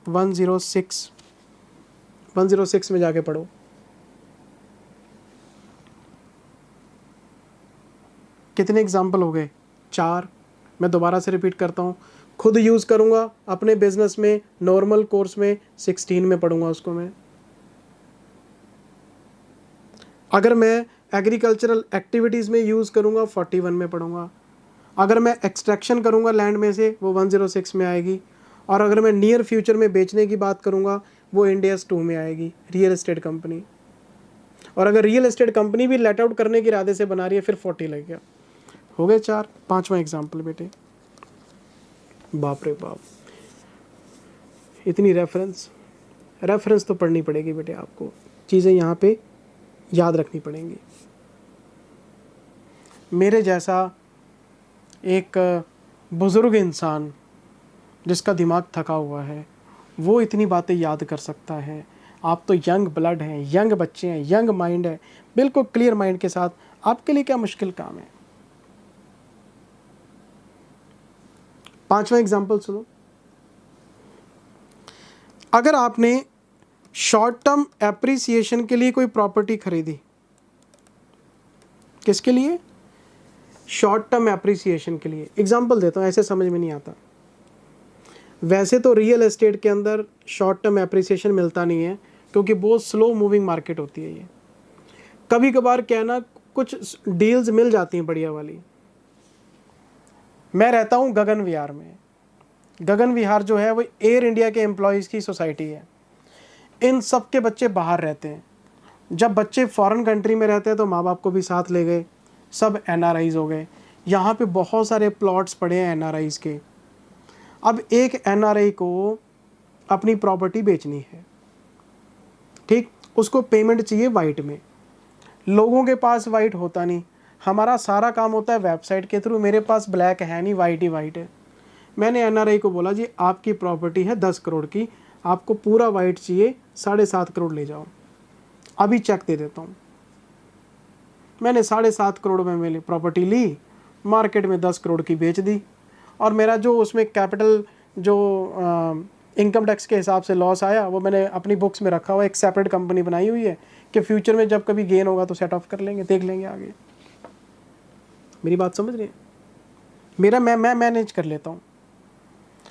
106 में जाके पढ़ो। कितने एग्जाम्पल हो गए? 4। मैं दोबारा से रिपीट करता हूँ, खुद यूज़ करूँगा अपने बिजनेस में, नॉर्मल कोर्स में 16 में पढ़ूंगा उसको मैं। अगर मैं एग्रीकल्चरल एक्टिविटीज़ में यूज़ करूँगा 41 में पढ़ूंगा। अगर मैं एक्सट्रैक्शन करूँगा लैंड में से वो 106 में आएगी। और अगर मैं नियर फ्यूचर में बेचने की बात करूँगा वो इंड AS 2 में आएगी, रियल एस्टेट कंपनी। और अगर रियल एस्टेट कंपनी भी लेट आउट करने के इरादे से बना रही है फिर 40 लग गया। हो गए 4। 5वां एग्जाम्पल बेटे, बाप रे बाप, इतनी रेफरेंस तो पढ़नी पड़ेगी बेटे, आपको चीज़ें यहाँ पे याद रखनी पड़ेंगी। मेरे जैसा एक बुज़ुर्ग इंसान जिसका दिमाग थका हुआ है वो इतनी बातें याद कर सकता है। आप तो यंग ब्लड हैं, यंग बच्चे हैं, यंग माइंड है, बिल्कुल क्लियर माइंड के साथ, आपके लिए क्या मुश्किल काम है। 5वां एग्जाम्पल सुनो। अगर आपने शॉर्ट टर्म एप्रिसिएशन के लिए कोई प्रॉपर्टी खरीदी, किसके लिए? शॉर्ट टर्म एप्रिसिएशन के लिए। एग्जाम्पल देता हूँ, ऐसे समझ में नहीं आता। वैसे तो रियल एस्टेट के अंदर शॉर्ट टर्म एप्रिसिएशन मिलता नहीं है क्योंकि बहुत स्लो मूविंग मार्केट होती है ये। कभी कभार क्या है ना, कुछ डील्स मिल जाती हैं बढ़िया वाली। मैं रहता हूँ गगन विहार में। गगन विहार जो है वो एयर इंडिया के एम्प्लॉयज़ की सोसाइटी है। इन सब के बच्चे बाहर रहते हैं। जब बच्चे फॉरेन कंट्री में रहते हैं तो माँ बाप को भी साथ ले गए, सब NRIs हो गए। यहाँ पे बहुत सारे प्लॉट्स पड़े हैं NRIs के। अब एक NRI को अपनी प्रॉपर्टी बेचनी है, ठीक, उसको पेमेंट चाहिए वाइट में। लोगों के पास वाइट होता नहीं, हमारा सारा काम होता है वेबसाइट के थ्रू। मेरे पास ब्लैक है नहीं, वाइट ही वाइट है। मैंने NRI को बोला जी आपकी प्रॉपर्टी है 10 करोड़ की, आपको पूरा वाइट चाहिए, 7.5 करोड़ ले जाओ, अभी चेक दे देता हूँ। मैंने 7.5 करोड़ में मेरी प्रॉपर्टी ली, मार्केट में 10 करोड़ की बेच दी। और मेरा जो उसमें कैपिटल जो इनकम टैक्स के हिसाब से लॉस आया वो मैंने अपनी बुक्स में रखा हुआ, एक सेपरेट कंपनी बनाई हुई है कि फ्यूचर में जब कभी गेन होगा तो सेट ऑफ कर लेंगे, देख लेंगे आगे। मेरी बात समझ रही है? मेरा मैं मैनेज कर लेता हूँ।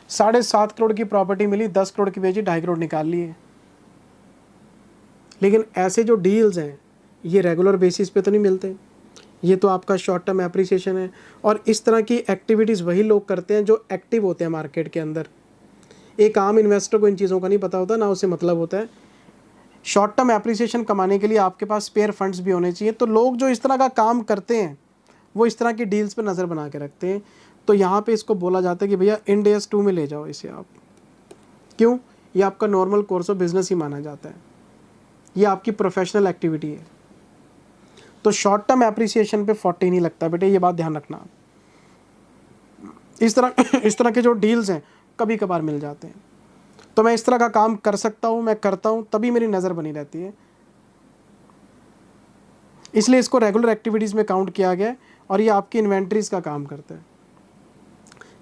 7.5 करोड़ की प्रॉपर्टी मिली, 10 करोड़ की बेची, 2.5 करोड़ निकाल लिए। लेकिन ऐसे जो डील्स हैं ये रेगुलर बेसिस पे तो नहीं मिलते, ये तो आपका शॉर्ट टर्म एप्रिसिएशन है। और इस तरह की एक्टिविटीज़ वही लोग करते हैं जो एक्टिव होते हैं मार्केट के अंदर। एक आम इन्वेस्टर को इन चीज़ों का नहीं पता होता, ना उसे मतलब होता है। शॉर्ट टर्म एप्रिसिएशन कमाने के लिए आपके पास स्पेयर फंड्स भी होने चाहिए। तो लोग जो इस तरह का काम करते हैं वो इस तरह की डील्स पे नज़र बना के रखते हैं। तो यहाँ पे इसको बोला जाता है कि भैया इंड AS 2 में ले जाओ इसे आप। क्यों? ये आपका नॉर्मल कोर्स ऑफ बिजनेस ही माना जाता है, ये आपकी प्रोफेशनल एक्टिविटी है। तो शॉर्ट टर्म एप्रिसिएशन पे 40 नहीं लगता बेटे, ये बात ध्यान रखना। इस तरह के जो डील्स हैं कभी कभार मिल जाते हैं। तो मैं इस तरह का काम कर सकता हूँ, मैं करता हूँ, तभी मेरी नज़र बनी रहती है। इसलिए इसको रेगुलर एक्टिविटीज़ में काउंट किया गया है और ये आपकी इन्वेंट्रीज का काम करता है,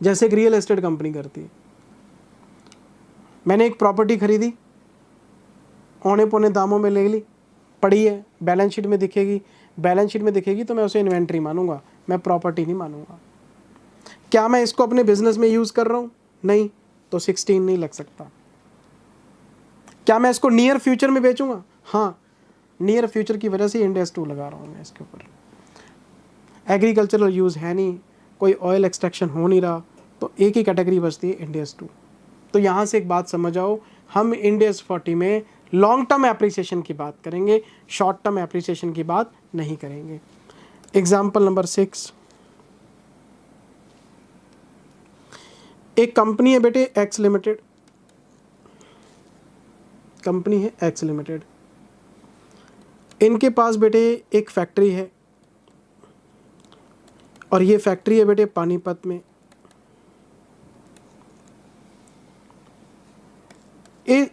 जैसे एक रियल एस्टेट कंपनी करती है। मैंने एक प्रॉपर्टी खरीदी, औने पौने दामों में ले ली, पड़ी है, बैलेंस शीट में दिखेगी तो मैं उसे इन्वेंट्री मानूंगा, मैं प्रॉपर्टी नहीं मानूंगा। क्या मैं इसको अपने बिजनेस में यूज़ कर रहा हूँ? नहीं, तो 16 नहीं लग सकता। क्या मैं इसको नियर फ्यूचर में बेचूंगा? हाँ, नियर फ्यूचर की वजह से इंड AS 2 लगा रहा हूँ मैं इसके ऊपर। एग्रीकल्चरल यूज़ है नहीं, कोई ऑयल एक्सट्रैक्शन हो नहीं रहा, तो एक ही कैटेगरी बचती है इंड AS 2। तो यहाँ से एक बात समझ आओ, हम इंड AS 40 में लॉन्ग टर्म एप्रिसिएशन की बात करेंगे, शॉर्ट टर्म एप्रिसिएशन की बात नहीं करेंगे। एग्जाम्पल नंबर 6, एक कंपनी है बेटे एक्स लिमिटेड, कंपनी है एक्स लिमिटेड। इनके पास बेटे एक फैक्ट्री है और ये फैक्ट्री है बेटे पानीपत में।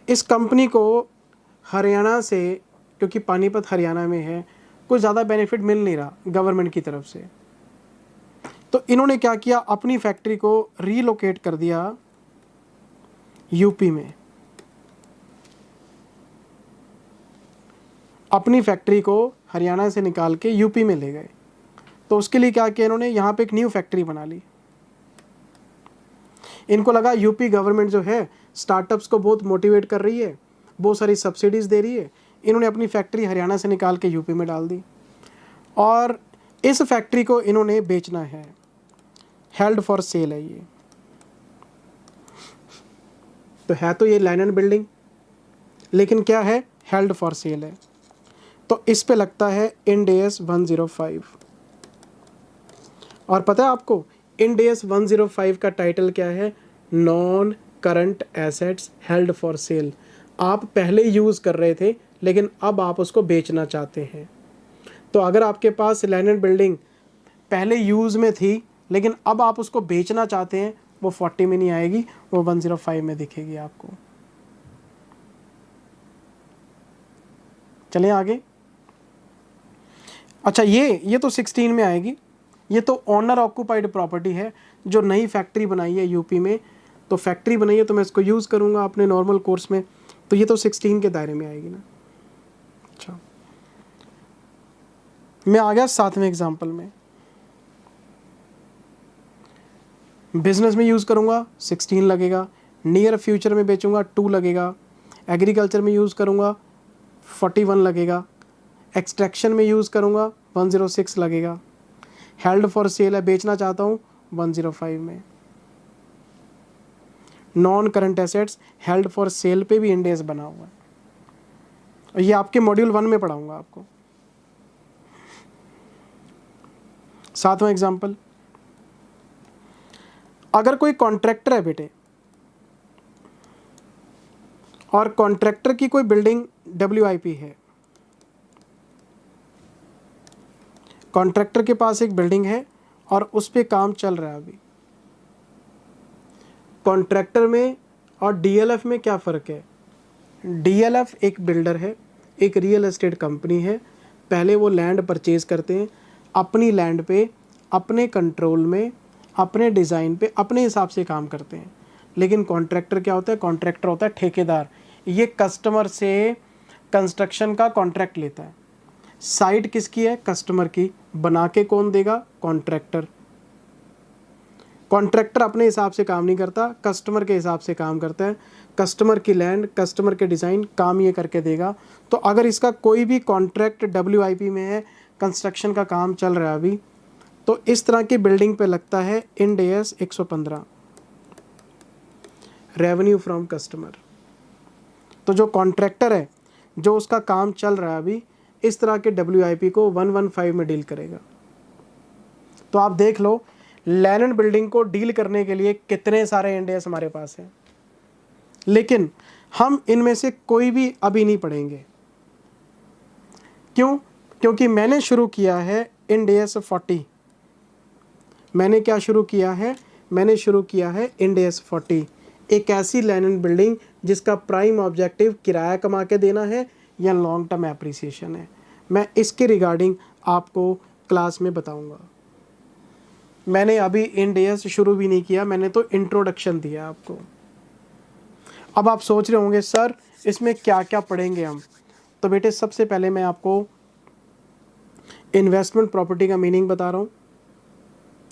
इस कंपनी को हरियाणा से, क्योंकि पानीपत हरियाणा में है, कोई ज़्यादा बेनिफिट मिल नहीं रहा गवर्नमेंट की तरफ से। तो इन्होंने क्या किया, अपनी फैक्ट्री को रीलोकेट कर दिया यूपी में। अपनी फैक्ट्री को हरियाणा से निकाल के यूपी में ले गए। तो उसके लिए क्या किया इन्होंने, यहाँ पे एक न्यू फैक्ट्री बना ली। इनको लगा यूपी गवर्नमेंट जो है स्टार्टअप्स को बहुत मोटिवेट कर रही है, बहुत सारी सब्सिडीज़ दे रही है। इन्होंने अपनी फैक्ट्री हरियाणा से निकाल के यूपी में डाल दी और इस फैक्ट्री को इन्होंने बेचना है, हेल्ड फॉर सेल है ये। तो ये लैंड एंड बिल्डिंग, लेकिन क्या है, हेल्ड फॉर सेल है। तो इस पे लगता है इंड AS 105। और पता है आपको इंड AS 105 का टाइटल क्या है, non current assets held for sale. आप पहले यूज़ कर रहे थे लेकिन अब आप उसको बेचना चाहते हैं। तो अगर आपके पास लैंड एंड बिल्डिंग पहले यूज़ में थी लेकिन अब आप उसको बेचना चाहते हैं, वो 40 में नहीं आएगी, वो 105 में दिखेगी आपको। चलें आगे। अच्छा, ये तो 16 में आएगी। ये तो ऑनर ऑक्यूपाइड प्रॉपर्टी है, जो नई फैक्ट्री बनाई है यूपी में। तो फैक्ट्री बनाई है तो मैं इसको यूज़ करूँगा अपने नॉर्मल कोर्स में, तो ये तो 16 के दायरे में आएगी ना। अच्छा, मैं आ गया 7वें एग्जाम्पल में। बिजनेस में यूज़ करूँगा 16 लगेगा, नियर फ्यूचर में बेचूंगा 2 लगेगा, एग्रीकल्चर में यूज़ करूँगा 41 लगेगा, एक्सट्रैक्शन में यूज़ करूँगा 106 लगेगा, हेल्ड फॉर सेल है, बेचना चाहता हूँ 105 में। Non current assets held for sale पे भी इंड AS बना हुआ है, और ये आपके मॉड्यूल 1 में पढ़ाऊंगा आपको। 7वां एग्जाम्पल, अगर कोई कॉन्ट्रैक्टर है बेटे और कॉन्ट्रैक्टर की कोई बिल्डिंग WIP है, कॉन्ट्रैक्टर के पास एक बिल्डिंग है और उस पे काम चल रहा है अभी। कॉन्ट्रैक्टर में और DLF में क्या फ़र्क है, DLF एक बिल्डर है, एक रियल एस्टेट कंपनी है। पहले वो लैंड परचेज करते हैं, अपनी लैंड पे अपने कंट्रोल में, अपने डिज़ाइन पे, अपने हिसाब से काम करते हैं। लेकिन कॉन्ट्रैक्टर क्या होता है, कॉन्ट्रैक्टर होता है ठेकेदार। ये कस्टमर से कंस्ट्रक्शन का कॉन्ट्रैक्ट लेता है। साइट किसकी है, कस्टमर की, बना के कौन देगा, कॉन्ट्रैक्टर। कॉन्ट्रैक्टर अपने हिसाब से काम नहीं करता, कस्टमर के हिसाब से काम करता है। कस्टमर की लैंड, कस्टमर के डिज़ाइन, काम ये करके देगा। तो अगर इसका कोई भी कॉन्ट्रैक्ट WIP में है, कंस्ट्रक्शन का काम चल रहा है अभी, तो इस तरह की बिल्डिंग पे लगता है Ind AS 115, revenue from customer. तो जो कॉन्ट्रैक्टर है, जो उसका काम चल रहा है अभी, इस तरह के WIP को 115 में डील करेगा। तो आप देख लो लैंड एंड बिल्डिंग को डील करने के लिए कितने सारे इंड AS हमारे पास हैं, लेकिन हम इनमें से कोई भी अभी नहीं पढ़ेंगे। क्यों? क्योंकि मैंने शुरू किया है इंड AS 40। मैंने क्या शुरू किया है, मैंने शुरू किया है इंड AS 40, एक ऐसी लैंड एंड बिल्डिंग जिसका प्राइम ऑब्जेक्टिव किराया कमा के देना है या लॉन्ग टर्म एप्रिसिएशन है। मैं इसके रिगार्डिंग आपको क्लास में बताऊंगा। मैंने अभी इंड AS शुरू भी नहीं किया, मैंने तो इंट्रोडक्शन दिया आपको। अब आप सोच रहे होंगे सर इसमें क्या क्या पढ़ेंगे हम। तो बेटे सबसे पहले मैं आपको इन्वेस्टमेंट प्रॉपर्टी का मीनिंग बता रहा हूँ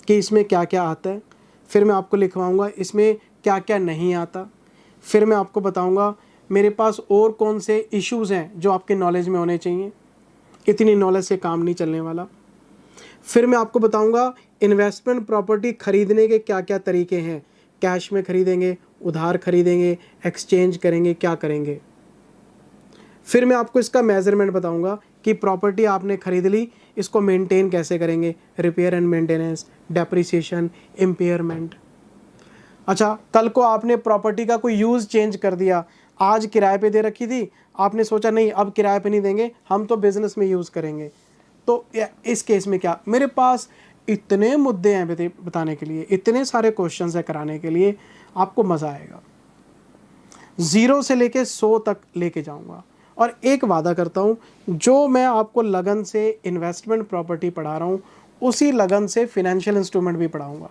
कि इसमें क्या क्या आता है। फिर मैं आपको लिखवाऊंगा इसमें क्या क्या नहीं आता। फिर मैं आपको बताऊंगा मेरे पास और कौन से इश्यूज़ हैं जो आपके नॉलेज में होने चाहिए, इतनी नॉलेज से काम नहीं चलने वाला। फिर मैं आपको बताऊंगा इन्वेस्टमेंट प्रॉपर्टी खरीदने के क्या क्या तरीके हैं, कैश में खरीदेंगे, उधार खरीदेंगे, एक्सचेंज करेंगे, क्या करेंगे। फिर मैं आपको इसका मेजरमेंट बताऊंगा कि प्रॉपर्टी आपने खरीद ली, इसको मेंटेन कैसे करेंगे, repair and maintenance, depreciation, impairment. अच्छा, कल को आपने प्रॉपर्टी का कोई यूज़ चेंज कर दिया, आज किराए पे दे रखी थी, आपने सोचा नहीं अब किराए पे नहीं देंगे, हम तो बिजनेस में यूज़ करेंगे, तो इस केस में क्या। मेरे पास इतने मुद्दे हैं बताने के लिए, इतने सारे क्वेश्चंस है कराने के लिए, आपको मज़ा आएगा। 0 से लेके 100 तक लेके जाऊंगा और एक वादा करता हूँ, जो मैं आपको लगन से इन्वेस्टमेंट प्रॉपर्टी पढ़ा रहा हूँ उसी लगन से फिनेंशियल इंस्ट्रूमेंट भी पढ़ाऊँगा।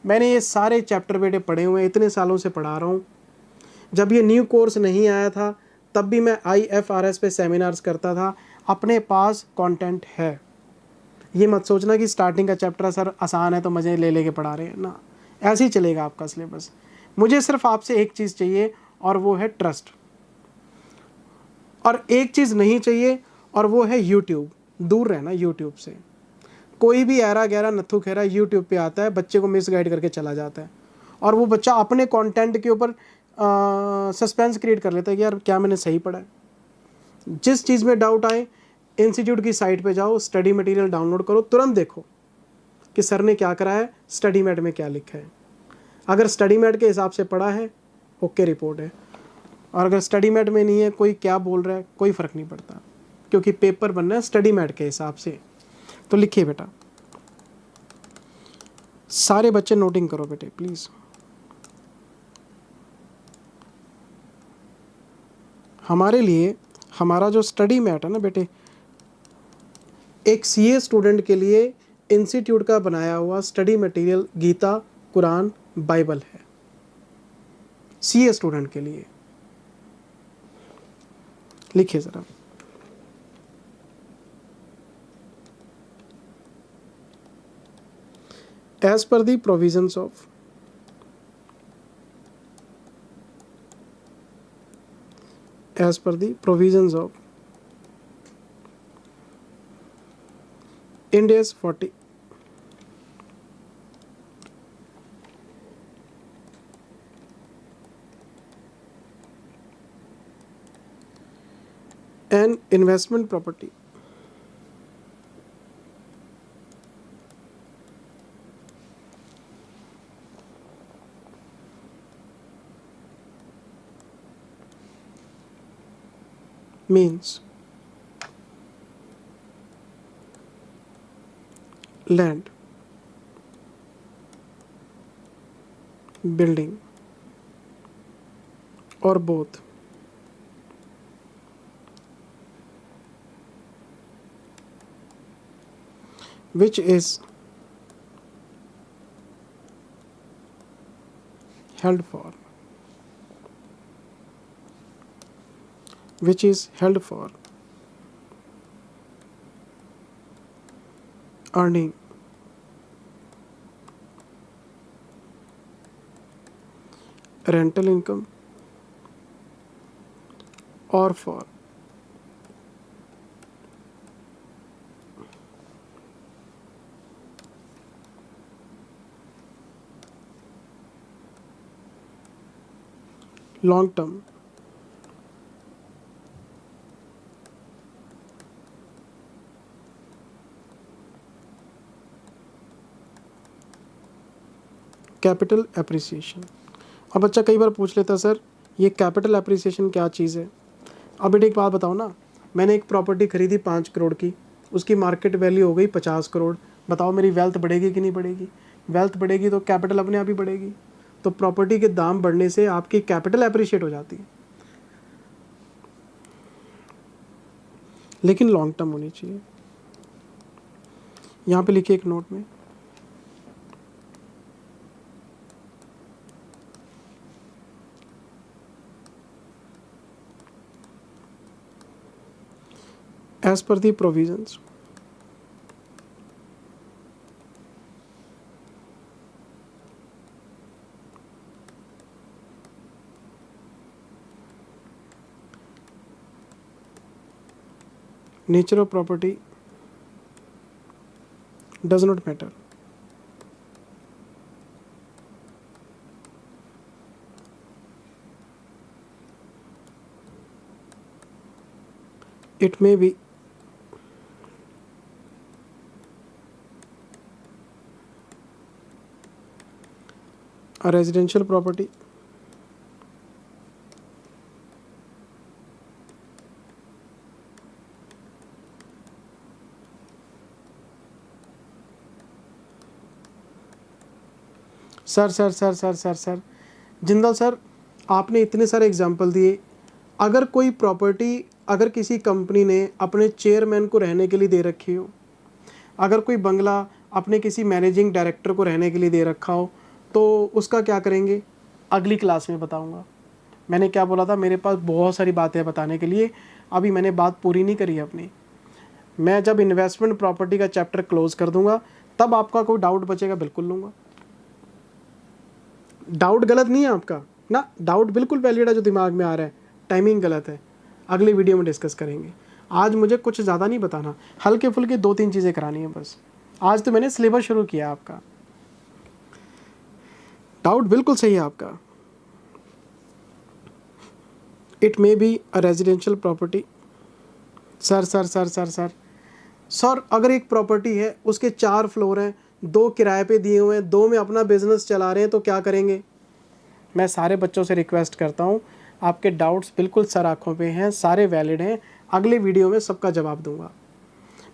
मैंने ये सारे चैप्टर बेटे पढ़े हुए हैं, इतने सालों से पढ़ा रहा हूँ। जब ये न्यू कोर्स नहीं आया था तब भी मैं IFRS पे सेमिनार्स करता था, अपने पास कंटेंट है। ये मत सोचना कि स्टार्टिंग का चैप्टर सर आसान है तो मज़े ले लेके पढ़ा रहे हैं ना, ऐसे ही चलेगा आपका सिलेबस। मुझे सिर्फ आपसे एक चीज़ चाहिए और वो है ट्रस्ट, और एक चीज़ नहीं चाहिए और वो है यूट्यूब। दूर रहना यूट्यूब से। कोई भी ऐरा गहरा नत्थु खेरा यूट्यूब पे आता है, बच्चे को मिसगाइड करके चला जाता है, और वो बच्चा अपने कंटेंट के ऊपर सस्पेंस क्रिएट कर लेता है कि यार क्या मैंने सही पढ़ा है। जिस चीज़ में डाउट आए इंस्टीट्यूट की साइट पे जाओ, स्टडी मटेरियल डाउनलोड करो, तुरंत देखो कि सर ने क्या करा है, स्टडी मैट में क्या लिखा है। अगर स्टडी मैट के हिसाब से पढ़ा है ओके रिपोर्ट है, और अगर स्टडी मैट में नहीं है, कोई क्या बोल रहा है कोई फ़र्क नहीं पड़ता, क्योंकि पेपर बनना है स्टडी मैट के हिसाब से। तो लिखिए बेटा, सारे बच्चे नोटिंग करो बेटे प्लीज़। हमारे लिए हमारा जो स्टडी मैट है ना बेटे, एक CA स्टूडेंट के लिए इंस्टीट्यूट का बनाया हुआ study material Gita, Quran, Bible है CA स्टूडेंट के लिए। लिखिए ज़रा, as per the provisions of India's 40 and investment property means land, building, or both, which is held for earning rental income or for long term capital appreciation. अब बच्चा कई बार पूछ लेता सर ये कैपिटल एप्रिसिएशन क्या चीज़ है। अब बेटे एक बात बताओ ना, मैंने एक प्रॉपर्टी खरीदी 5 करोड़ की, उसकी मार्केट वैल्यू हो गई 50 करोड़, बताओ मेरी वेल्थ बढ़ेगी कि नहीं बढ़ेगी? वेल्थ बढ़ेगी तो कैपिटल अपने आप ही बढ़ेगी। तो प्रॉपर्टी के दाम बढ़ने से आपकी कैपिटल एप्रिशिएट हो जाती है, लेकिन लॉन्ग टर्म होनी चाहिए। यहाँ पे लिखिए एक नोट में, as per the provisions nature of property does not matter. It may be a residential property, sir Jindal sir आपने इतने सारे एग्जाम्पल दिए, अगर कोई प्रॉपर्टी अगर किसी कंपनी ने अपने चेयरमैन को रहने के लिए दे रखी हो, अगर कोई बंगला अपने किसी मैनेजिंग डायरेक्टर को रहने के लिए दे रखा हो, तो उसका क्या करेंगे अगली क्लास में बताऊंगा। मैंने क्या बोला था, मेरे पास बहुत सारी बातें बताने के लिए, अभी मैंने बात पूरी नहीं करी है अपनी। मैं जब इन्वेस्टमेंट प्रॉपर्टी का चैप्टर क्लोज कर दूंगा तब आपका कोई डाउट बचेगा बिल्कुल लूँगा। डाउट गलत नहीं है आपका ना, डाउट बिल्कुल वैलिड है जो दिमाग में आ रहा है, टाइमिंग गलत है, अगली वीडियो में डिस्कस करेंगे। आज मुझे कुछ ज़्यादा नहीं बताना, हल्के फुल्के 2-3 चीज़ें करानी है बस। आज तो मैंने सिलेबस शुरू किया आपका। डाउट बिल्कुल सही है आपका। It may be a residential property. Sir sir sir sir sir sir अगर एक प्रॉपर्टी है, उसके 4 फ्लोर हैं, 2 किराए पे दिए हुए हैं, 2 में अपना बिजनेस चला रहे हैं, तो क्या करेंगे? मैं सारे बच्चों से रिक्वेस्ट करता हूँ, आपके डाउट्स बिल्कुल सर आँखों पे हैं, सारे वैलिड हैं, अगले वीडियो में सबका जवाब दूंगा।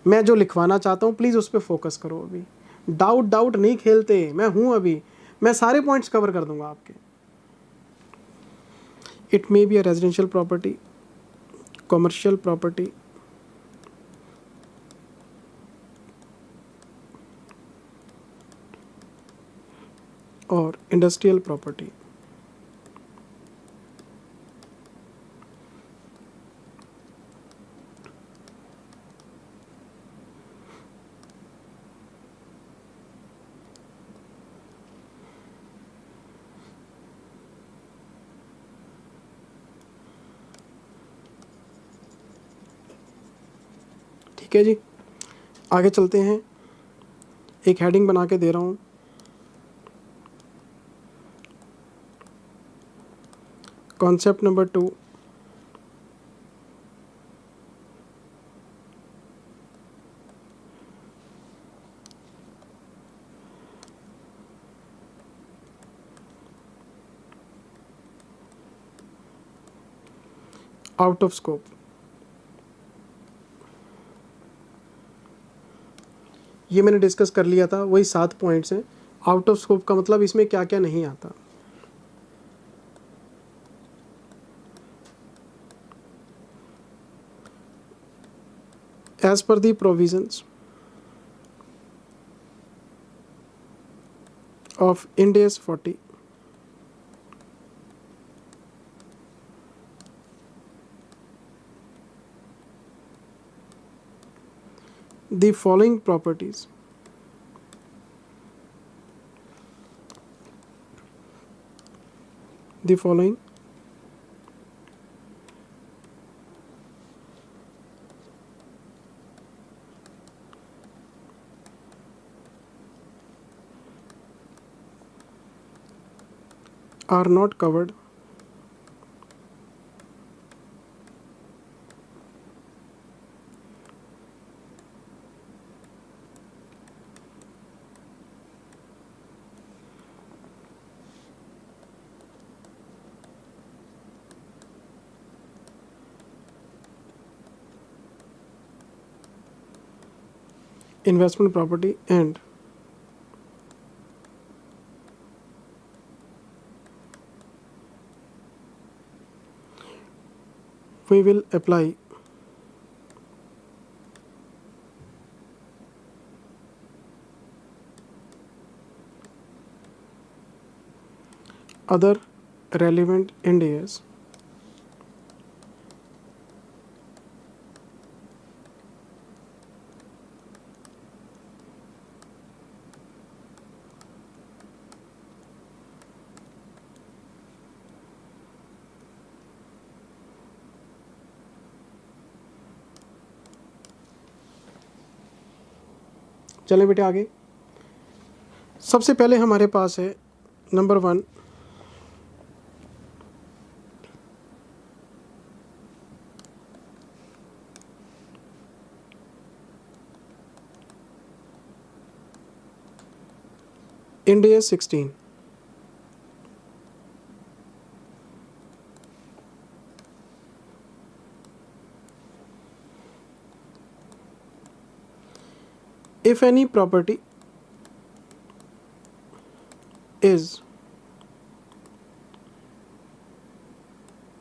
मैं जो लिखवाना चाहता हूँ प्लीज़ उस पर फोकस करो। अभी डाउट नहीं खेलते, मैं हूँ अभी, मैं सारे पॉइंट्स कवर कर दूंगा आपके। It may be a residential property, commercial property, और इंडस्ट्रियल प्रॉपर्टी। ठीक है जी, आगे चलते हैं। एक हेडिंग बना के दे रहा हूँ, concept number 2, out of scope. ये मैंने डिस्कस कर लिया था, वही 7 पॉइंट्स हैं। आउट ऑफ स्कोप का मतलब इसमें क्या क्या नहीं आता। As per the provisions of Ind AS 40, the following properties are not covered investment property, and we will apply other relevant Ind AS चलें बेटे आगे। सबसे पहले हमारे पास है number 1, Ind AS 16। If any property is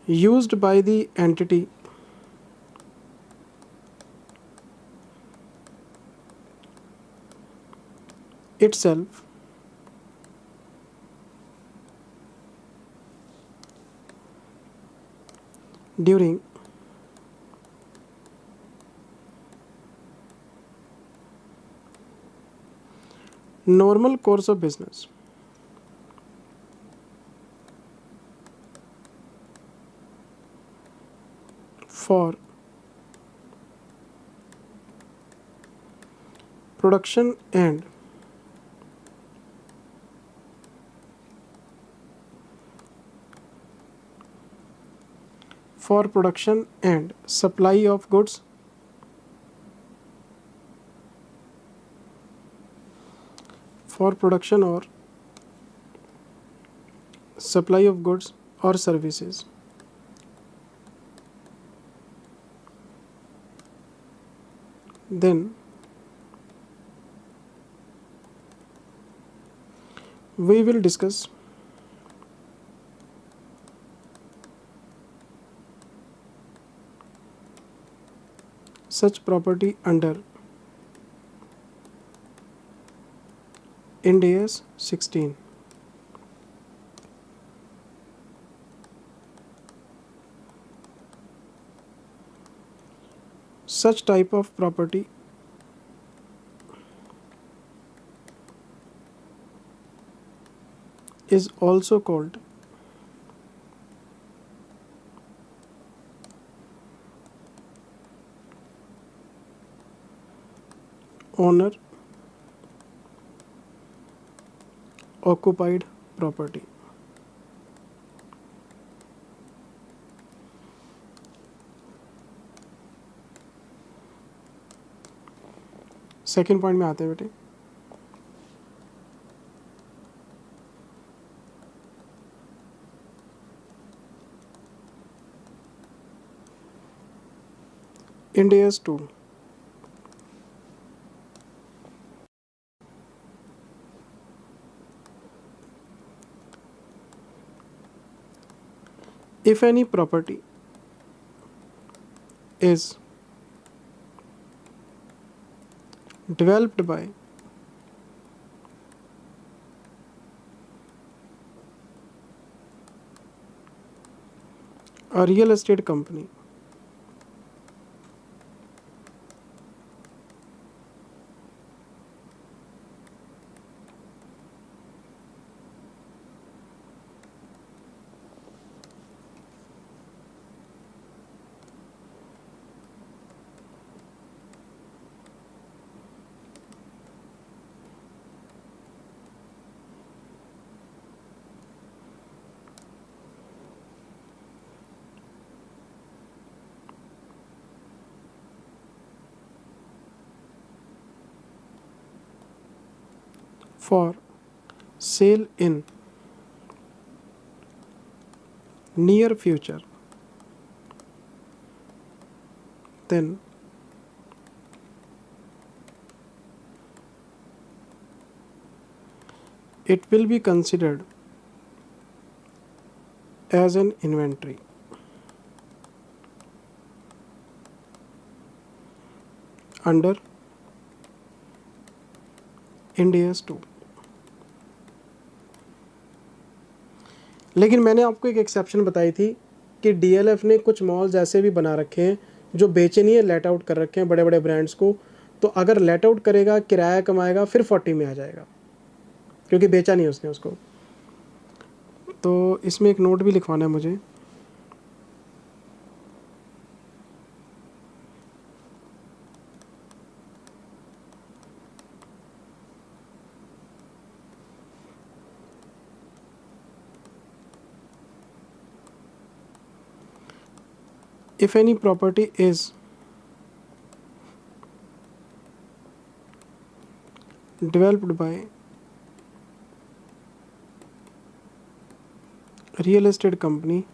used by the entity itself during normal course of business. For production and supply of goods for production or supply of goods or services. Then we will discuss such property under Ind AS 16. Such type of property is also called owner occupied property. Second point में आते हैं बेटे। Ind AS 2. If any property is developed by a real estate company for sale in near future, then it will be considered as an inventory under Ind AS 2। लेकिन मैंने आपको एक exception बताई थी कि DLF ने कुछ मॉल्स ऐसे भी बना रखे हैं जो बेचे नहीं है, लेट आउट कर रखे हैं बड़े बड़े ब्रांड्स को। तो अगर लेट आउट करेगा, किराया कमाएगा, फिर 40 में आ जाएगा, क्योंकि बेचा नहीं उसने उसको। तो इसमें एक नोट भी लिखवाना है मुझे। If any property is developed by a real estate company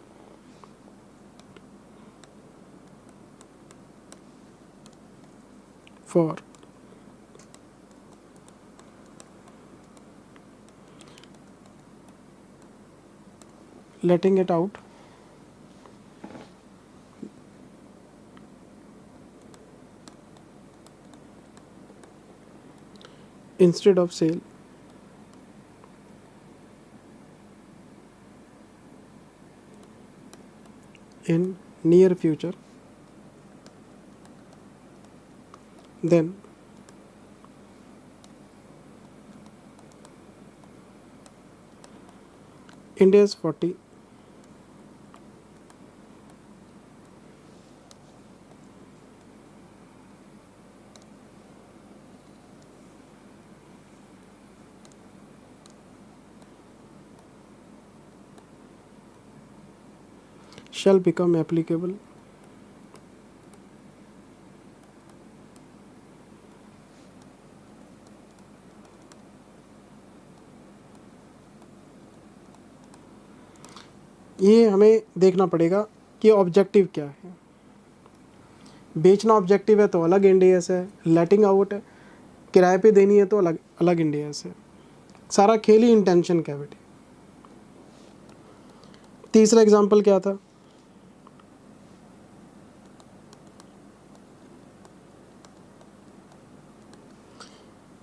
for letting it out instead of sale in near future, then India's 40 shall become applicable ये हमें देखना पड़ेगा कि ऑब्जेक्टिव क्या है। बेचना ऑब्जेक्टिव है तो अलग इंडियस है, लेटिंग आउट है, किराए पे देनी है तो अलग अलग इंडियस है। सारा खेल ही इंटेंशन का है बेटे। तीसरा एग्जांपल क्या था?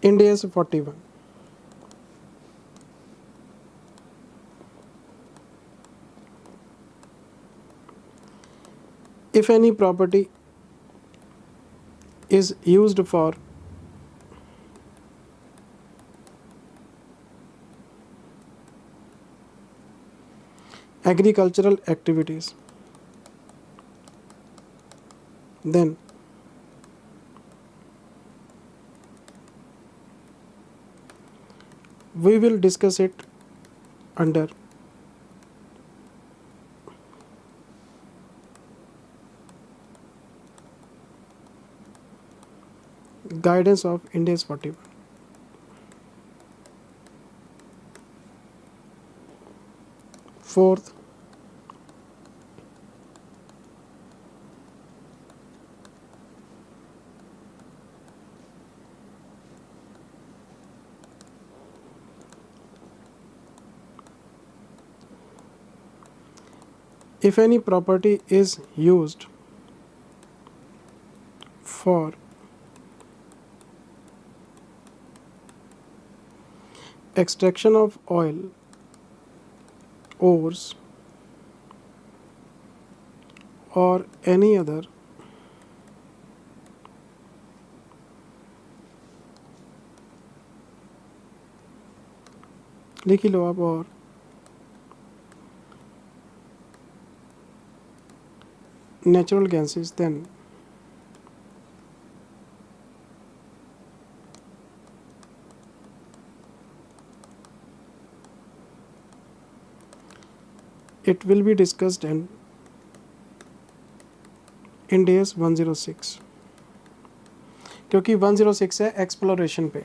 Indians 41। If any property is used for agricultural activities, then we will discuss it under guidance of India's 41. Fourth, if any property is used for extraction of oil, ores, or any other लिख ही लो आप, और natural gases, then it will be discussed in India's 106, क्योंकि 106 है exploration पे,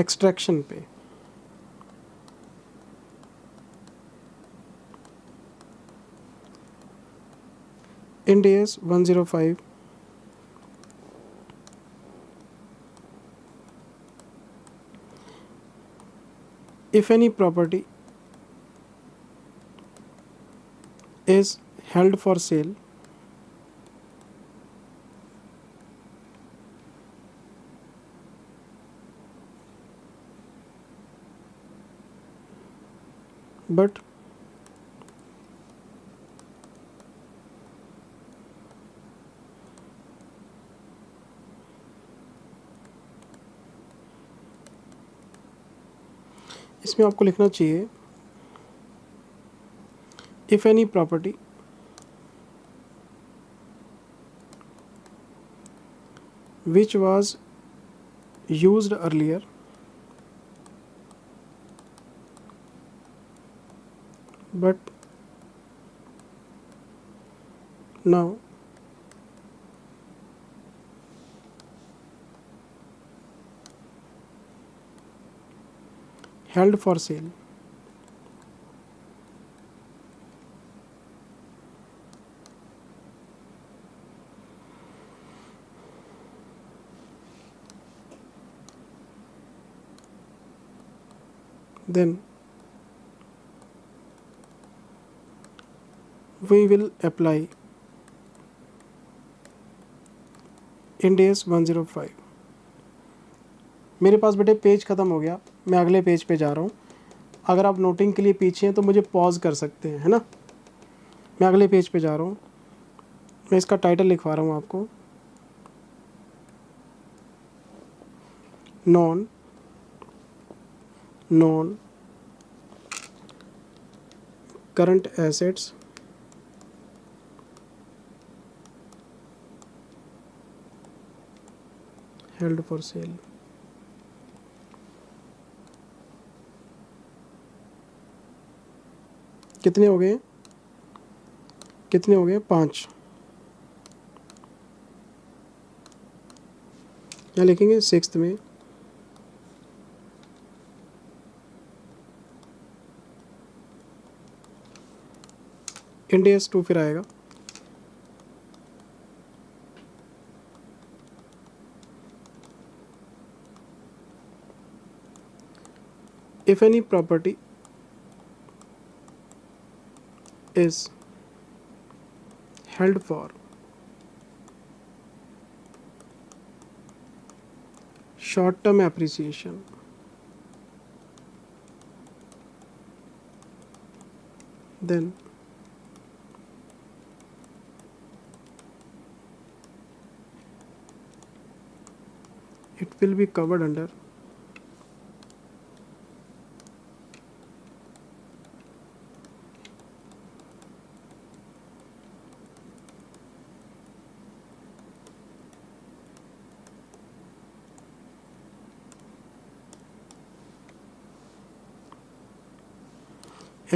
extraction पे। India's 105 if any property is held for sale but इसमें आपको लिखना चाहिए if any property which was used earlier but now held for sale then we will apply India's 105. मेरे पास बेटे पेज ख़त्म हो गया, मैं अगले पेज पे जा रहा हूँ। अगर आप नोटिंग के लिए पीछे हैं तो मुझे पॉज कर सकते हैं, है ना। मैं अगले पेज पे जा रहा हूँ। मैं इसका टाइटल लिखवा रहा हूँ आपको, non current assets held for sale. कितने हो गए? 5। क्या लिखेंगे? 6th में Ind AS 2 फिर आएगा। If any property is held for short term appreciation, then it will be covered under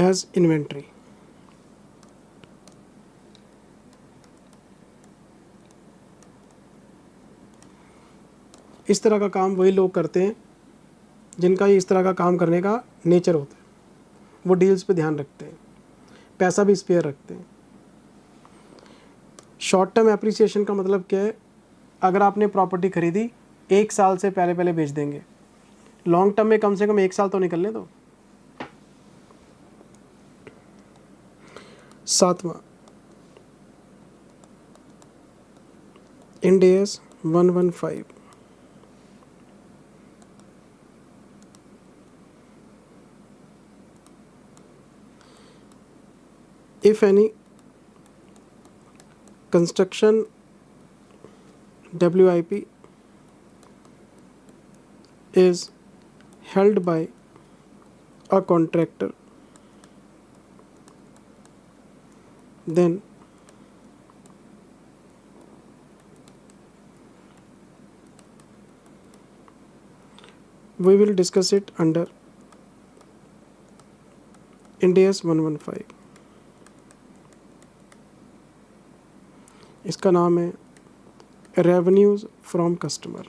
as inventory। इस तरह का काम वही लोग करते हैं जिनका इस तरह का काम करने का नेचर होता है। वो डील्स पे ध्यान रखते हैं, पैसा भी स्पेयर रखते हैं। शॉर्ट टर्म एप्रिसिएशन का मतलब क्या है? अगर आपने प्रॉपर्टी खरीदी 1 साल से पहले बेच देंगे। लॉन्ग टर्म में कम से कम 1 साल तो निकलने दो। 7वां Ind AS 115। If any construction WIP is held by a contractor, then we will discuss it under Ind AS 115। इसका नाम है revenues from customer.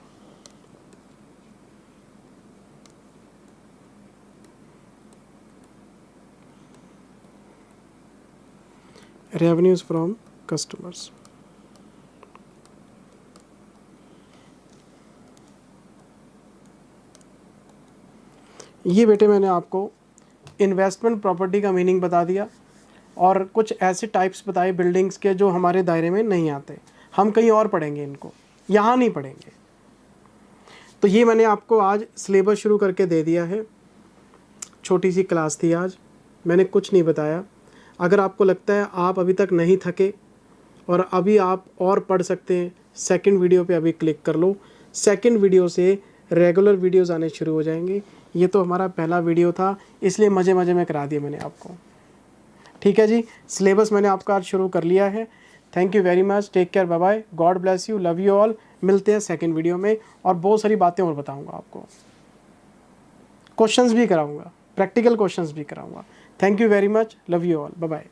Revenues from customers. ये बेटे मैंने आपको इन्वेस्टमेंट प्रॉपर्टी का मीनिंग बता दिया और कुछ ऐसे टाइप्स बताए बिल्डिंग्स के जो हमारे दायरे में नहीं आते। हम कहीं और पढ़ेंगे इनको, यहाँ नहीं पढ़ेंगे। तो ये मैंने आपको आज सिलेबस शुरू करके दे दिया है। छोटी सी क्लास थी आज, मैंने कुछ नहीं बताया। अगर आपको लगता है आप अभी तक नहीं थके और अभी आप और पढ़ सकते हैं, सेकंड वीडियो पे अभी क्लिक कर लो। सेकंड वीडियो से रेगुलर वीडियोस आने शुरू हो जाएंगे। ये तो हमारा पहला वीडियो था, इसलिए मज़े मज़े में करा दिया मैंने आपको। ठीक है जी, सिलेबस मैंने आपका आज शुरू कर लिया है। Thank you very much, take care, bye bye, God bless you, love you all. मिलते हैं सेकंड वीडियो में और बहुत सारी बातें और बताऊंगा आपको, क्वेश्चंस भी कराऊंगा, प्रैक्टिकल क्वेश्चंस भी कराऊंगा। Thank you very much, love you all, bye bye.